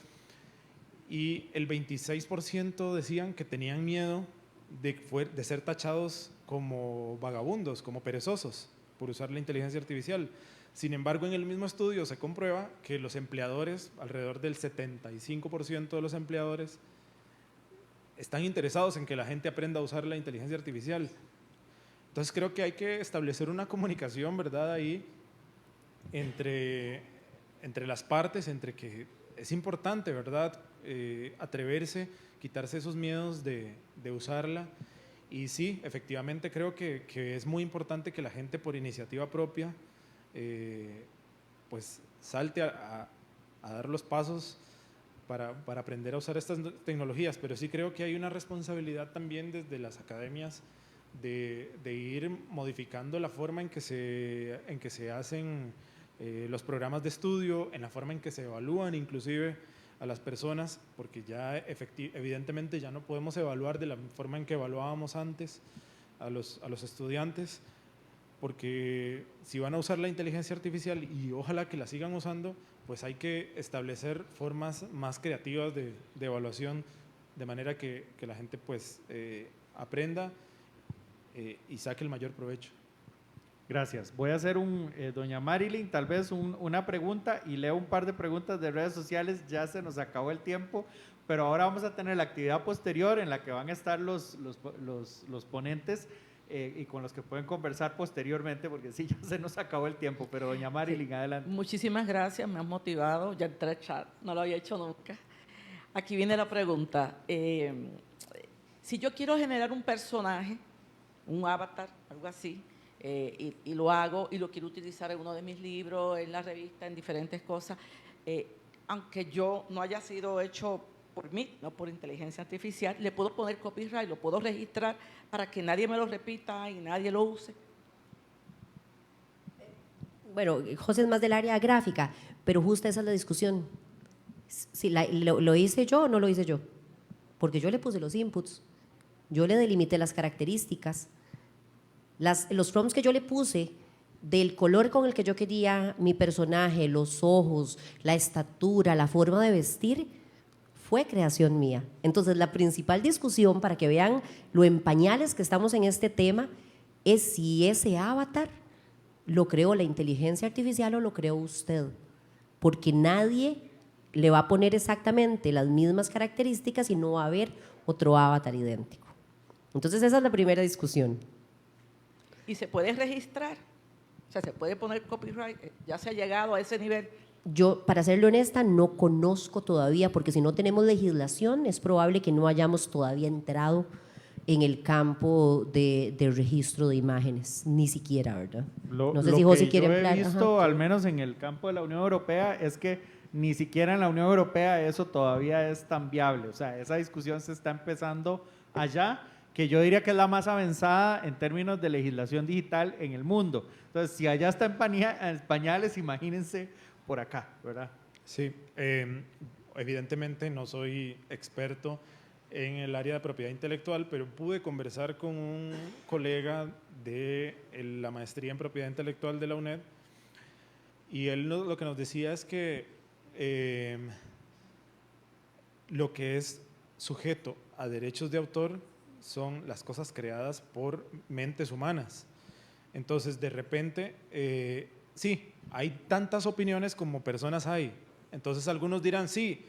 y el 26% decían que tenían miedo de ser tachados como vagabundos, como perezosos, por usar la inteligencia artificial. Sin embargo, en el mismo estudio se comprueba que los empleadores, alrededor del 75% de los empleadores, están interesados en que la gente aprenda a usar la inteligencia artificial. Entonces creo que hay que establecer una comunicación, ¿verdad?, ahí entre las partes, entre que es importante, ¿verdad?, atreverse, quitarse esos miedos de usarla. Y sí, efectivamente creo que es muy importante que la gente por iniciativa propia pues salte a dar los pasos para aprender a usar estas tecnologías, pero sí creo que hay una responsabilidad también desde las academias de ir modificando la forma en que se hacen los programas de estudio, en la forma en que se evalúan inclusive a las personas, porque ya evidentemente ya no podemos evaluar de la forma en que evaluábamos antes a los estudiantes, porque si van a usar la inteligencia artificial, y ojalá que la sigan usando, pues hay que establecer formas más creativas de evaluación, de manera que la gente pues aprenda y saque el mayor provecho. Gracias. Voy a hacer doña Marilyn, tal vez una pregunta, y leo un par de preguntas de redes sociales. Ya se nos acabó el tiempo, pero ahora vamos a tener la actividad posterior en la que van a estar los ponentes y con los que pueden conversar posteriormente, porque sí, ya se nos acabó el tiempo. Pero doña Marilyn, sí, adelante. Muchísimas gracias, me han motivado. Ya entré al chat, no lo había hecho nunca. Aquí viene la pregunta. Si yo quiero generar un personaje, un avatar, algo así, y lo hago y lo quiero utilizar en uno de mis libros, en la revista, en diferentes cosas, aunque yo no haya sido hecho por mí, no por inteligencia artificial, le puedo poner copyright, lo puedo registrar para que nadie me lo repita y nadie lo use. Bueno, José es más del área gráfica, pero justo esa es la discusión. Si ¿lo hice yo o no lo hice yo? Porque yo le puse los inputs, yo le delimité las características. Los prompts que yo le puse del color con el que yo quería mi personaje, los ojos, la estatura, la forma de vestir, fue creación mía. Entonces, la principal discusión, para que vean lo en pañales que estamos en este tema, es si ese avatar lo creó la inteligencia artificial o lo creó usted, porque nadie le va a poner exactamente las mismas características y no va a haber otro avatar idéntico. Entonces, esa es la primera discusión. ¿Y se puede registrar? O sea, ¿se puede poner copyright? ¿Ya se ha llegado a ese nivel? Yo, para serle honesta, no conozco todavía, porque si no tenemos legislación, es probable que no hayamos todavía entrado en el campo de registro de imágenes, ni siquiera, ¿verdad? No sé si José quiere Lo hablar. que he visto, al menos en el campo de la Unión Europea, es que ni siquiera en la Unión Europea eso todavía es tan viable. O sea, esa discusión se está empezando allá, que yo diría que es la más avanzada en términos de legislación digital en el mundo. Entonces, si allá está en pañales, imagínense por acá, ¿verdad? Sí, evidentemente no soy experto en el área de propiedad intelectual, pero pude conversar con un colega de la maestría en propiedad intelectual de la UNED, y él lo que nos decía es que lo que es sujeto a derechos de autor son las cosas creadas por mentes humanas. Entonces, de repente, sí, hay tantas opiniones como personas hay. Entonces, algunos dirán, sí,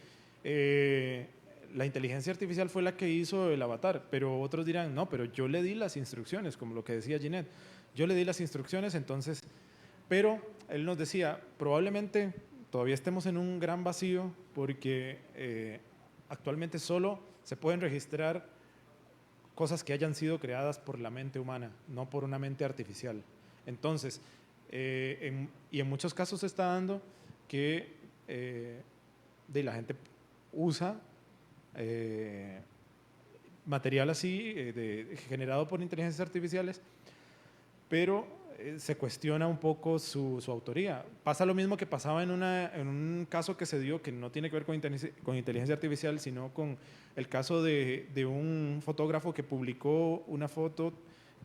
la inteligencia artificial fue la que hizo el avatar, pero otros dirán, no, pero yo le di las instrucciones, como lo que decía Ginette. Yo le di las instrucciones, entonces, pero él nos decía, probablemente todavía estemos en un gran vacío porque actualmente solo se pueden registrar cosas que hayan sido creadas por la mente humana, no por una mente artificial. Entonces, y en muchos casos se está dando que la gente usa material así, generado por inteligencias artificiales, pero se cuestiona un poco su autoría. Pasa lo mismo que pasaba en un caso que se dio, que no tiene que ver con inteligencia artificial, sino con el caso de un fotógrafo que publicó una foto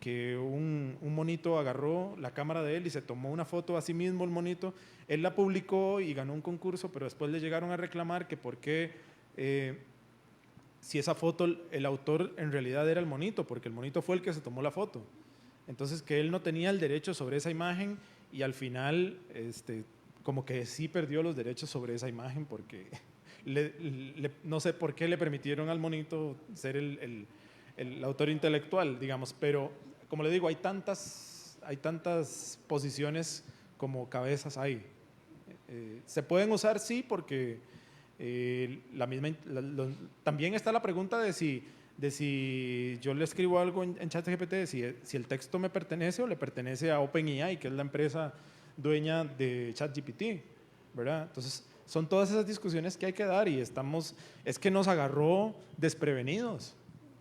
que un monito agarró la cámara de él y se tomó una foto a sí mismo el monito. Él la publicó y ganó un concurso, pero después le llegaron a reclamar que por qué, si esa foto, el autor en realidad era el monito, porque el monito fue el que se tomó la foto. Entonces, que él no tenía el derecho sobre esa imagen y al final como que sí perdió los derechos sobre esa imagen porque no sé por qué le permitieron al monito ser el autor intelectual, digamos, pero como le digo, hay tantas posiciones como cabezas hay. Se pueden usar, sí, porque también está la pregunta de si yo le escribo algo en ChatGPT, si el texto me pertenece o le pertenece a OpenAI, que es la empresa dueña de ChatGPT, ¿verdad? Entonces, son todas esas discusiones que hay que dar y es que nos agarró desprevenidos.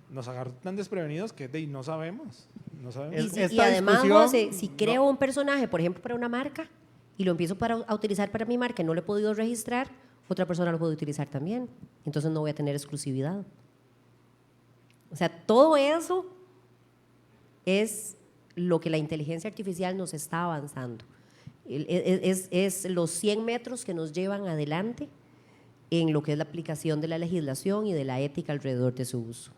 Nos agarró tan desprevenidos que no sabemos. Y además, José, si creo un personaje, por ejemplo, para una marca, y lo empiezo a utilizar para mi marca, no lo he podido registrar, otra persona lo puede utilizar también. Entonces no voy a tener exclusividad. O sea, todo eso es lo que la inteligencia artificial nos está avanzando. Es los 100 metros que nos llevan adelante en lo que es la aplicación de la legislación y de la ética alrededor de su uso.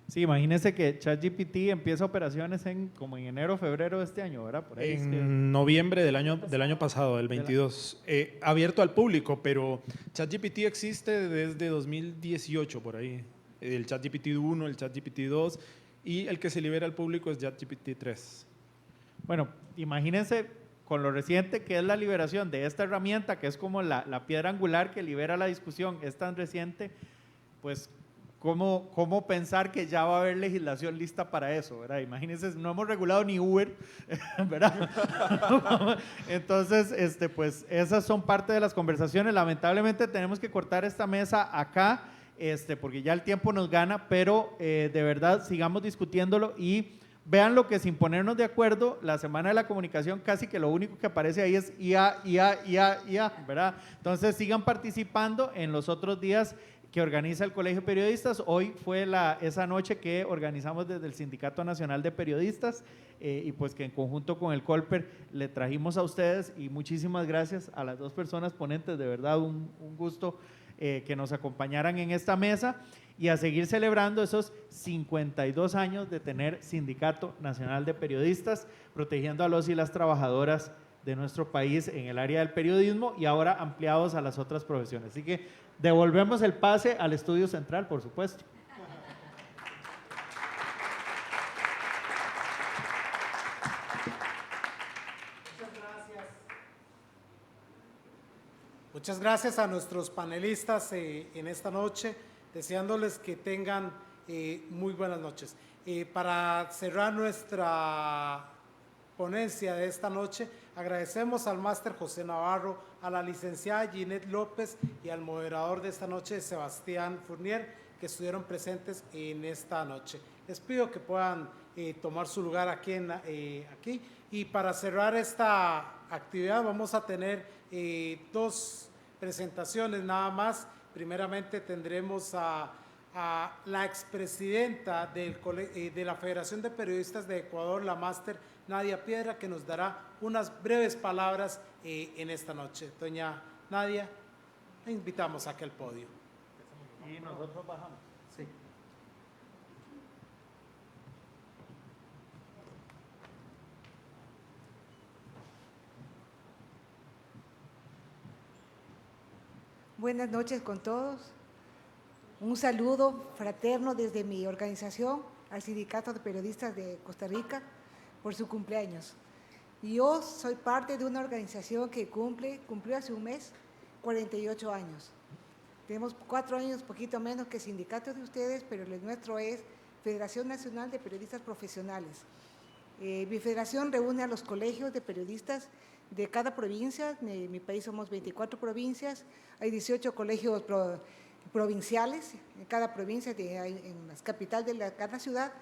Sí, imagínense que ChatGPT empieza operaciones como en enero o febrero de este año, ¿verdad? Por ahí noviembre del año pasado, del 22, abierto al público, pero ChatGPT existe desde 2018 por ahí. El ChatGPT 1, el ChatGPT 2 y el que se libera al público es ChatGPT 3. Bueno, imagínense con lo reciente que es la liberación de esta herramienta, que es como la piedra angular que libera la discusión, es tan reciente, pues ¿cómo pensar que ya va a haber legislación lista para eso, ¿verdad? Imagínense, no hemos regulado ni Uber, ¿verdad? Entonces, pues esas son parte de las conversaciones. Lamentablemente tenemos que cortar esta mesa acá, porque ya el tiempo nos gana, pero de verdad sigamos discutiéndolo y vean lo que sin ponernos de acuerdo, la Semana de la Comunicación casi que lo único que aparece ahí es IA, ¿verdad? Entonces sigan participando en los otros días que organiza el Colegio de Periodistas. Hoy fue esa noche que organizamos desde el Sindicato Nacional de Periodistas y pues que en conjunto con el Colper le trajimos a ustedes, y muchísimas gracias a las dos personas ponentes, de verdad un gusto que nos acompañaran en esta mesa, y a seguir celebrando esos 52 años de tener Sindicato Nacional de Periodistas, protegiendo a los y las trabajadoras de nuestro país en el área del periodismo, y ahora ampliados a las otras profesiones. Así que devolvemos el pase al estudio central, por supuesto. Muchas gracias a nuestros panelistas en esta noche, deseándoles que tengan muy buenas noches. Para cerrar nuestra ponencia de esta noche, agradecemos al máster José Navarro, a la licenciada Ginette López y al moderador de esta noche, Sebastián Fournier, que estuvieron presentes en esta noche. Les pido que puedan tomar su lugar aquí, y para cerrar esta actividad vamos a tener dos presentaciones nada más. Primeramente tendremos a la expresidenta de la Federación de Periodistas de Ecuador, la máster Nadia Piedra, que nos dará unas breves palabras en esta noche. Doña Nadia, le invitamos aquí al podio. Y nosotros bajamos. Sí. Buenas noches con todos. Un saludo fraterno desde mi organización al Sindicato de Periodistas de Costa Rica por su cumpleaños. Yo soy parte de una organización que cumplió hace un mes 48 años. Tenemos 4 años, poquito menos que sindicato de ustedes, pero el nuestro es Federación Nacional de Periodistas Profesionales. Mi federación reúne a los colegios de periodistas de cada provincia. En mi país somos 24 provincias, hay 18 colegios provinciales, en cada provincia, en la capital de cada ciudad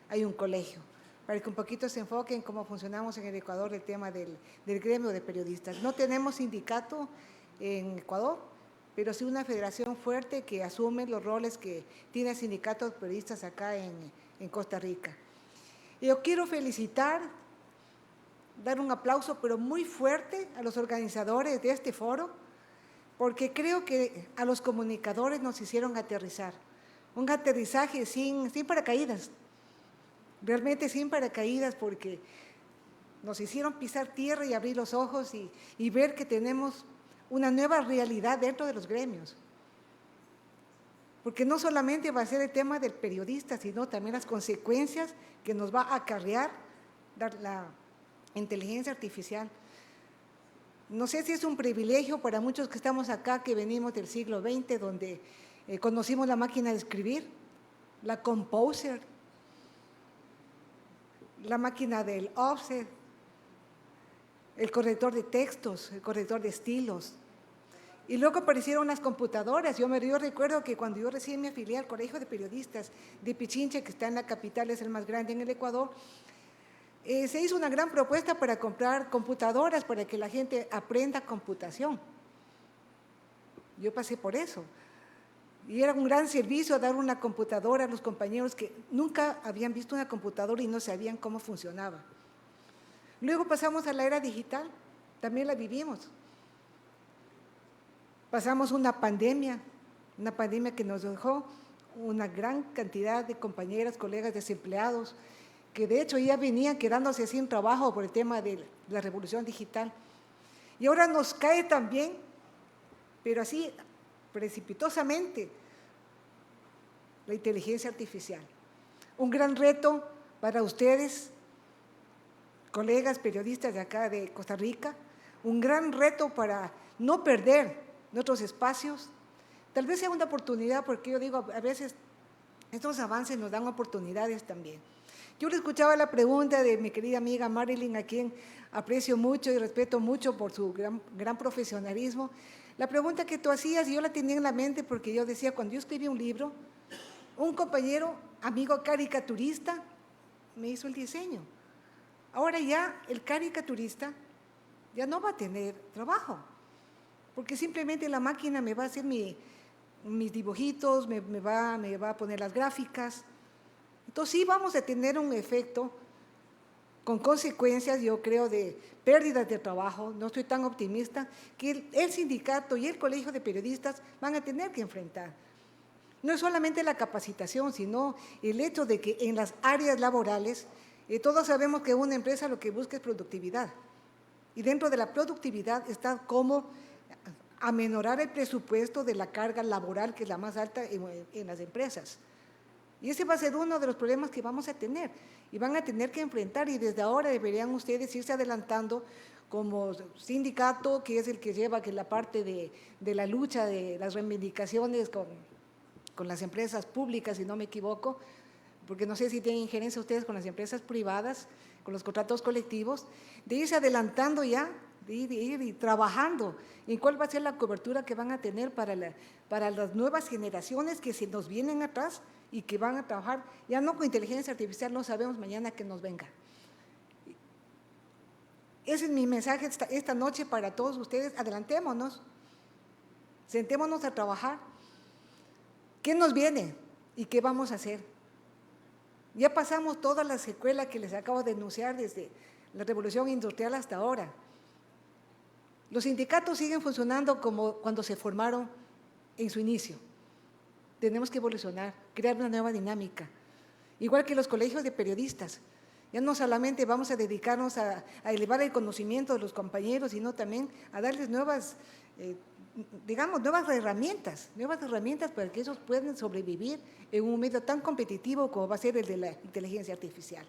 hay un colegio, para que un poquito se enfoque en cómo funcionamos en el Ecuador el tema del gremio de periodistas. No tenemos sindicato en Ecuador, pero sí una federación fuerte que asume los roles que tiene el sindicato de periodistas acá en Costa Rica. Yo quiero felicitar, dar un aplauso, pero muy fuerte a los organizadores de este foro, porque creo que a los comunicadores nos hicieron aterrizar. Un aterrizaje sin paracaídas, realmente sin paracaídas, porque nos hicieron pisar tierra y abrir los ojos y ver que tenemos una nueva realidad dentro de los gremios. Porque no solamente va a ser el tema del periodista, sino también las consecuencias que nos va a acarrear la inteligencia artificial. No sé si es un privilegio para muchos que estamos acá, que venimos del siglo XX, donde conocimos la máquina de escribir, la Composer, la máquina del offset, el corrector de textos, el corrector de estilos. Y luego aparecieron las computadoras. Yo recuerdo que cuando yo recién me afilié al Colegio de Periodistas de Pichincha, que está en la capital, es el más grande en el Ecuador, se hizo una gran propuesta para comprar computadoras para que la gente aprenda computación. Yo pasé por eso. Y era un gran servicio dar una computadora a los compañeros que nunca habían visto una computadora y no sabían cómo funcionaba. Luego pasamos a la era digital, también la vivimos. Pasamos una pandemia que nos dejó una gran cantidad de compañeras, colegas desempleados, que de hecho ya venían quedándose sin trabajo por el tema de la revolución digital. Y ahora nos cae también, pero así precipitosamente, la inteligencia artificial. Un gran reto para ustedes, colegas periodistas de acá de Costa Rica, un gran reto para no perder nuestros espacios. Tal vez sea una oportunidad, porque yo digo, a veces estos avances nos dan oportunidades también. Yo le escuchaba la pregunta de mi querida amiga Marilyn, a quien aprecio mucho y respeto mucho por su gran profesionalismo. La pregunta que tú hacías, yo la tenía en la mente porque yo decía, cuando yo escribí un libro, un compañero, amigo caricaturista, me hizo el diseño. Ahora ya el caricaturista ya no va a tener trabajo, porque simplemente la máquina me va a hacer mis dibujitos, me va a poner las gráficas. Entonces sí vamos a tener un efecto con consecuencias, yo creo, de pérdidas de trabajo. No estoy tan optimista, que el sindicato y el colegio de periodistas van a tener que enfrentar. No es solamente la capacitación, sino el hecho de que en las áreas laborales, todos sabemos que una empresa lo que busca es productividad. Y dentro de la productividad está cómo aminorar el presupuesto de la carga laboral, que es la más alta en las empresas. Y ese va a ser uno de los problemas que vamos a tener y van a tener que enfrentar, y desde ahora deberían ustedes irse adelantando como sindicato, que es el que lleva que la parte de la lucha de las reivindicaciones con las empresas públicas, si no me equivoco, porque no sé si tienen injerencia ustedes con las empresas privadas, con los contratos colectivos, de irse adelantando ya, de ir trabajando en cuál va a ser la cobertura que van a tener para las nuevas generaciones que se nos vienen atrás y que van a trabajar, ya no con inteligencia artificial, no sabemos mañana que nos venga. Ese es mi mensaje esta noche para todos ustedes. Adelantémonos, sentémonos a trabajar. ¿Qué nos viene y qué vamos a hacer? Ya pasamos toda la secuela que les acabo de enunciar desde la revolución industrial hasta ahora. Los sindicatos siguen funcionando como cuando se formaron en su inicio. Tenemos que evolucionar, crear una nueva dinámica. Igual que los colegios de periodistas. Ya no solamente vamos a dedicarnos a elevar el conocimiento de los compañeros, sino también a darles nuevas herramientas para que ellos puedan sobrevivir en un medio tan competitivo como va a ser el de la inteligencia artificial.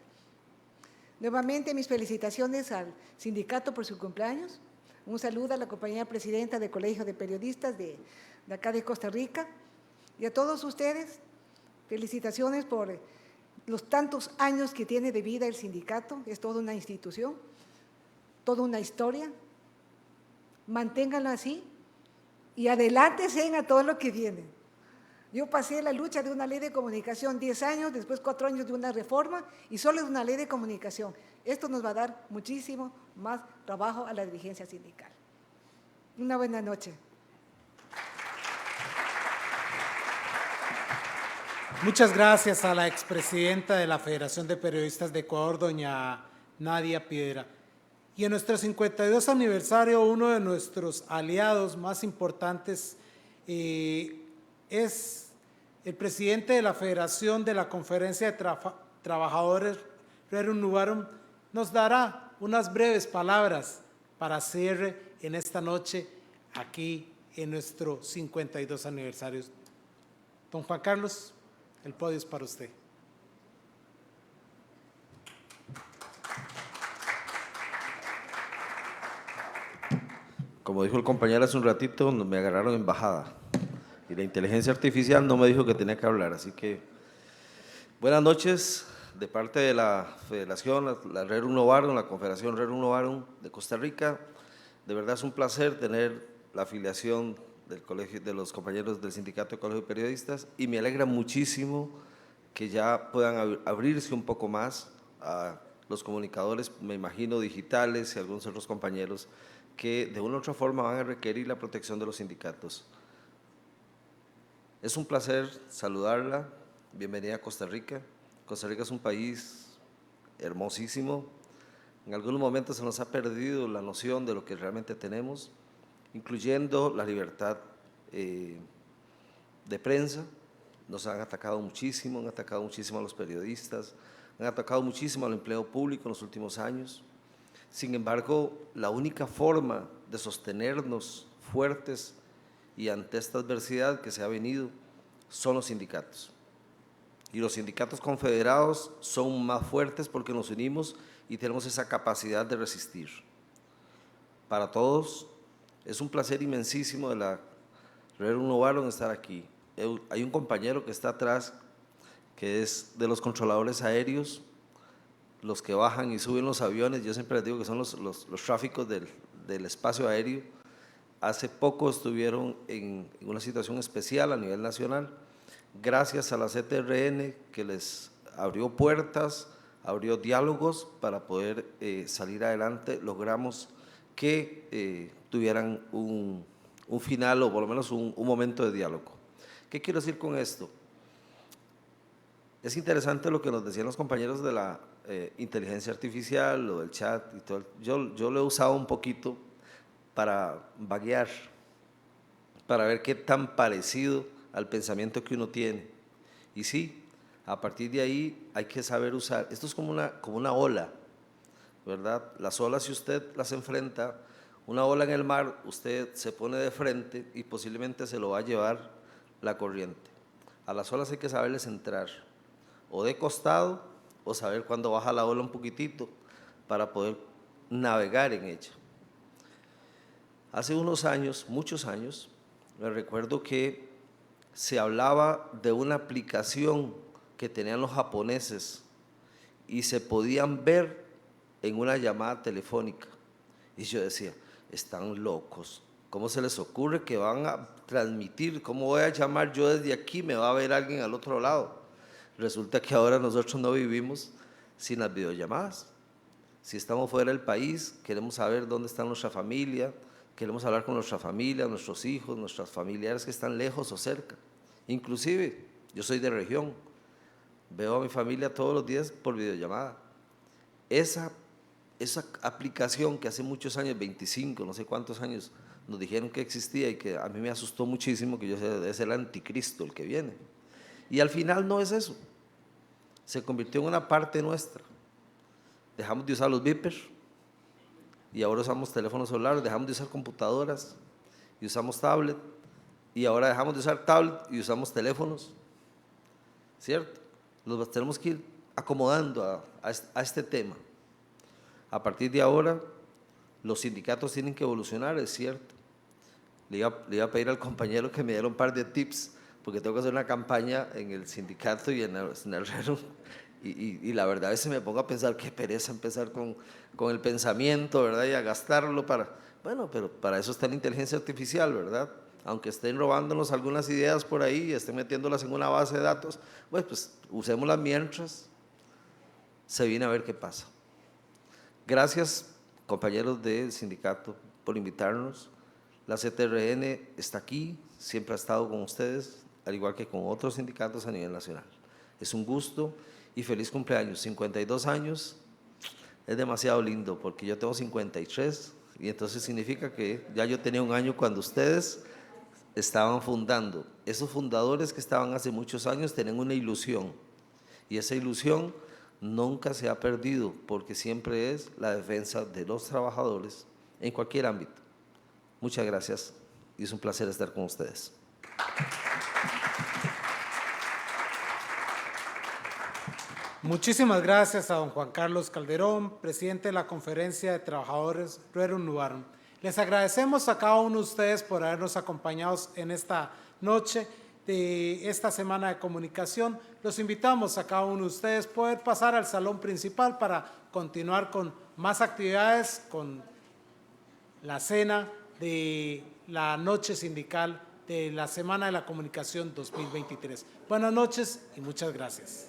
Nuevamente, mis felicitaciones al sindicato por su cumpleaños. Un saludo a la compañera presidenta del Colegio de Periodistas de acá de Costa Rica. Y a todos ustedes, felicitaciones por los tantos años que tiene de vida el sindicato. Es toda una institución, toda una historia. Manténganlo así y adelántense a todo lo que viene. Yo pasé la lucha de una ley de comunicación 10 años, después 4 años de una reforma y solo de una ley de comunicación. Esto nos va a dar muchísimo más trabajo a la dirigencia sindical. Una buena noche. Muchas gracias a la expresidenta de la Federación de Periodistas de Ecuador, doña Nadia Piedra. Y en nuestro 52 aniversario, uno de nuestros aliados más importantes es el presidente de la Federación de la Conferencia de Trabajadores, Rerum Novarum, nos dará unas breves palabras para cierre en esta noche aquí en nuestro 52 aniversario. Don Juan Carlos, el podio es para usted. Como dijo el compañero hace un ratito, me agarraron en bajada y la inteligencia artificial no me dijo que tenía que hablar, así que buenas noches de parte de la Federación, la Rerum Novarum, la Confederación Rerum Novarum de Costa Rica. De verdad es un placer tener la afiliación del colegio, de los compañeros del Sindicato de Colegio de Periodistas, y me alegra muchísimo que ya puedan abrirse un poco más a los comunicadores, me imagino digitales y algunos otros compañeros que de una u otra forma van a requerir la protección de los sindicatos. Es un placer saludarla, bienvenida a Costa Rica. Costa Rica es un país hermosísimo. En algunos momentos se nos ha perdido la noción de lo que realmente tenemos, incluyendo la libertad de prensa. Nos han atacado muchísimo a los periodistas, han atacado muchísimo al empleo público en los últimos años. Sin embargo, la única forma de sostenernos fuertes y ante esta adversidad que se ha venido son los sindicatos. Y los sindicatos confederados son más fuertes porque nos unimos y tenemos esa capacidad de resistir. Para todos es un placer inmensísimo de la Rerum Novarum estar aquí. Hay un compañero que está atrás, que es de los controladores aéreos, los que bajan y suben los aviones. Yo siempre les digo que son los tráficos del espacio aéreo. Hace poco estuvieron en una situación especial a nivel nacional, gracias a la CTRN, que les abrió puertas, abrió diálogos para poder salir adelante. Logramos que tuvieran un final o por lo menos un momento de diálogo. ¿Qué quiero decir con esto? Es interesante lo que nos decían los compañeros de la inteligencia artificial o del chat y todo. Yo lo he usado un poquito para vaguear, para ver qué tan parecido al pensamiento que uno tiene. Y sí, a partir de ahí hay que saber usar. Esto es como una ola, ¿verdad? Las olas, si usted las enfrenta, una ola en el mar, usted se pone de frente y posiblemente se lo va a llevar la corriente. A las olas hay que saberles entrar, o de costado, o saber cuándo baja la ola un poquitito para poder navegar en ella. Hace unos años, muchos años, me recuerdo que se hablaba de una aplicación que tenían los japoneses y se podían ver en una llamada telefónica. Y yo decía, están locos. ¿Cómo se les ocurre que van a transmitir? ¿Cómo voy a llamar yo desde aquí? Me va a ver alguien al otro lado. Resulta que ahora nosotros no vivimos sin las videollamadas. Si estamos fuera del país, queremos saber dónde está nuestra familia, queremos hablar con nuestra familia, nuestros hijos, nuestros familiares que están lejos o cerca. Inclusive, yo soy de región, veo a mi familia todos los días por videollamada. Esa aplicación que hace muchos años, 25, no sé cuántos años, nos dijeron que existía y que a mí me asustó muchísimo, que yo sé, es el anticristo el que viene. Y al final no es eso. Se convirtió en una parte nuestra. Dejamos de usar los beepers y ahora usamos teléfonos celulares, dejamos de usar computadoras y usamos tablet, y ahora dejamos de usar tablet y usamos teléfonos, ¿cierto? Nos tenemos que ir acomodando a este tema. A partir de ahora, los sindicatos tienen que evolucionar, es cierto. Le iba a pedir al compañero que me diera un par de tips, porque tengo que hacer una campaña en el sindicato y en el RERU, y la verdad a veces me pongo a pensar qué pereza empezar con el pensamiento, ¿verdad? Y a gastarlo bueno, pero para eso está la inteligencia artificial, ¿verdad? Aunque estén robándonos algunas ideas por ahí y estén metiéndolas en una base de datos, pues usémoslas mientras se viene a ver qué pasa. Gracias, compañeros del sindicato, por invitarnos. La CTRN está aquí, siempre ha estado con ustedes, al igual que con otros sindicatos a nivel nacional. Es un gusto y feliz cumpleaños. 52 años es demasiado lindo, porque yo tengo 53, y entonces significa que ya yo tenía un año cuando ustedes estaban fundando. Esos fundadores que estaban hace muchos años tenían una ilusión, y esa ilusión nunca se ha perdido, porque siempre es la defensa de los trabajadores en cualquier ámbito. Muchas gracias y es un placer estar con ustedes. Muchísimas gracias a don Juan Carlos Calderón, presidente de la Conferencia de Trabajadores RERU Nubarm. Les agradecemos a cada uno de ustedes por habernos acompañado en esta noche de esta semana de comunicación. Los invitamos a cada uno de ustedes a poder pasar al salón principal para continuar con más actividades, con la cena de la noche sindical de la Semana de la Comunicación 2023. Buenas noches y muchas gracias.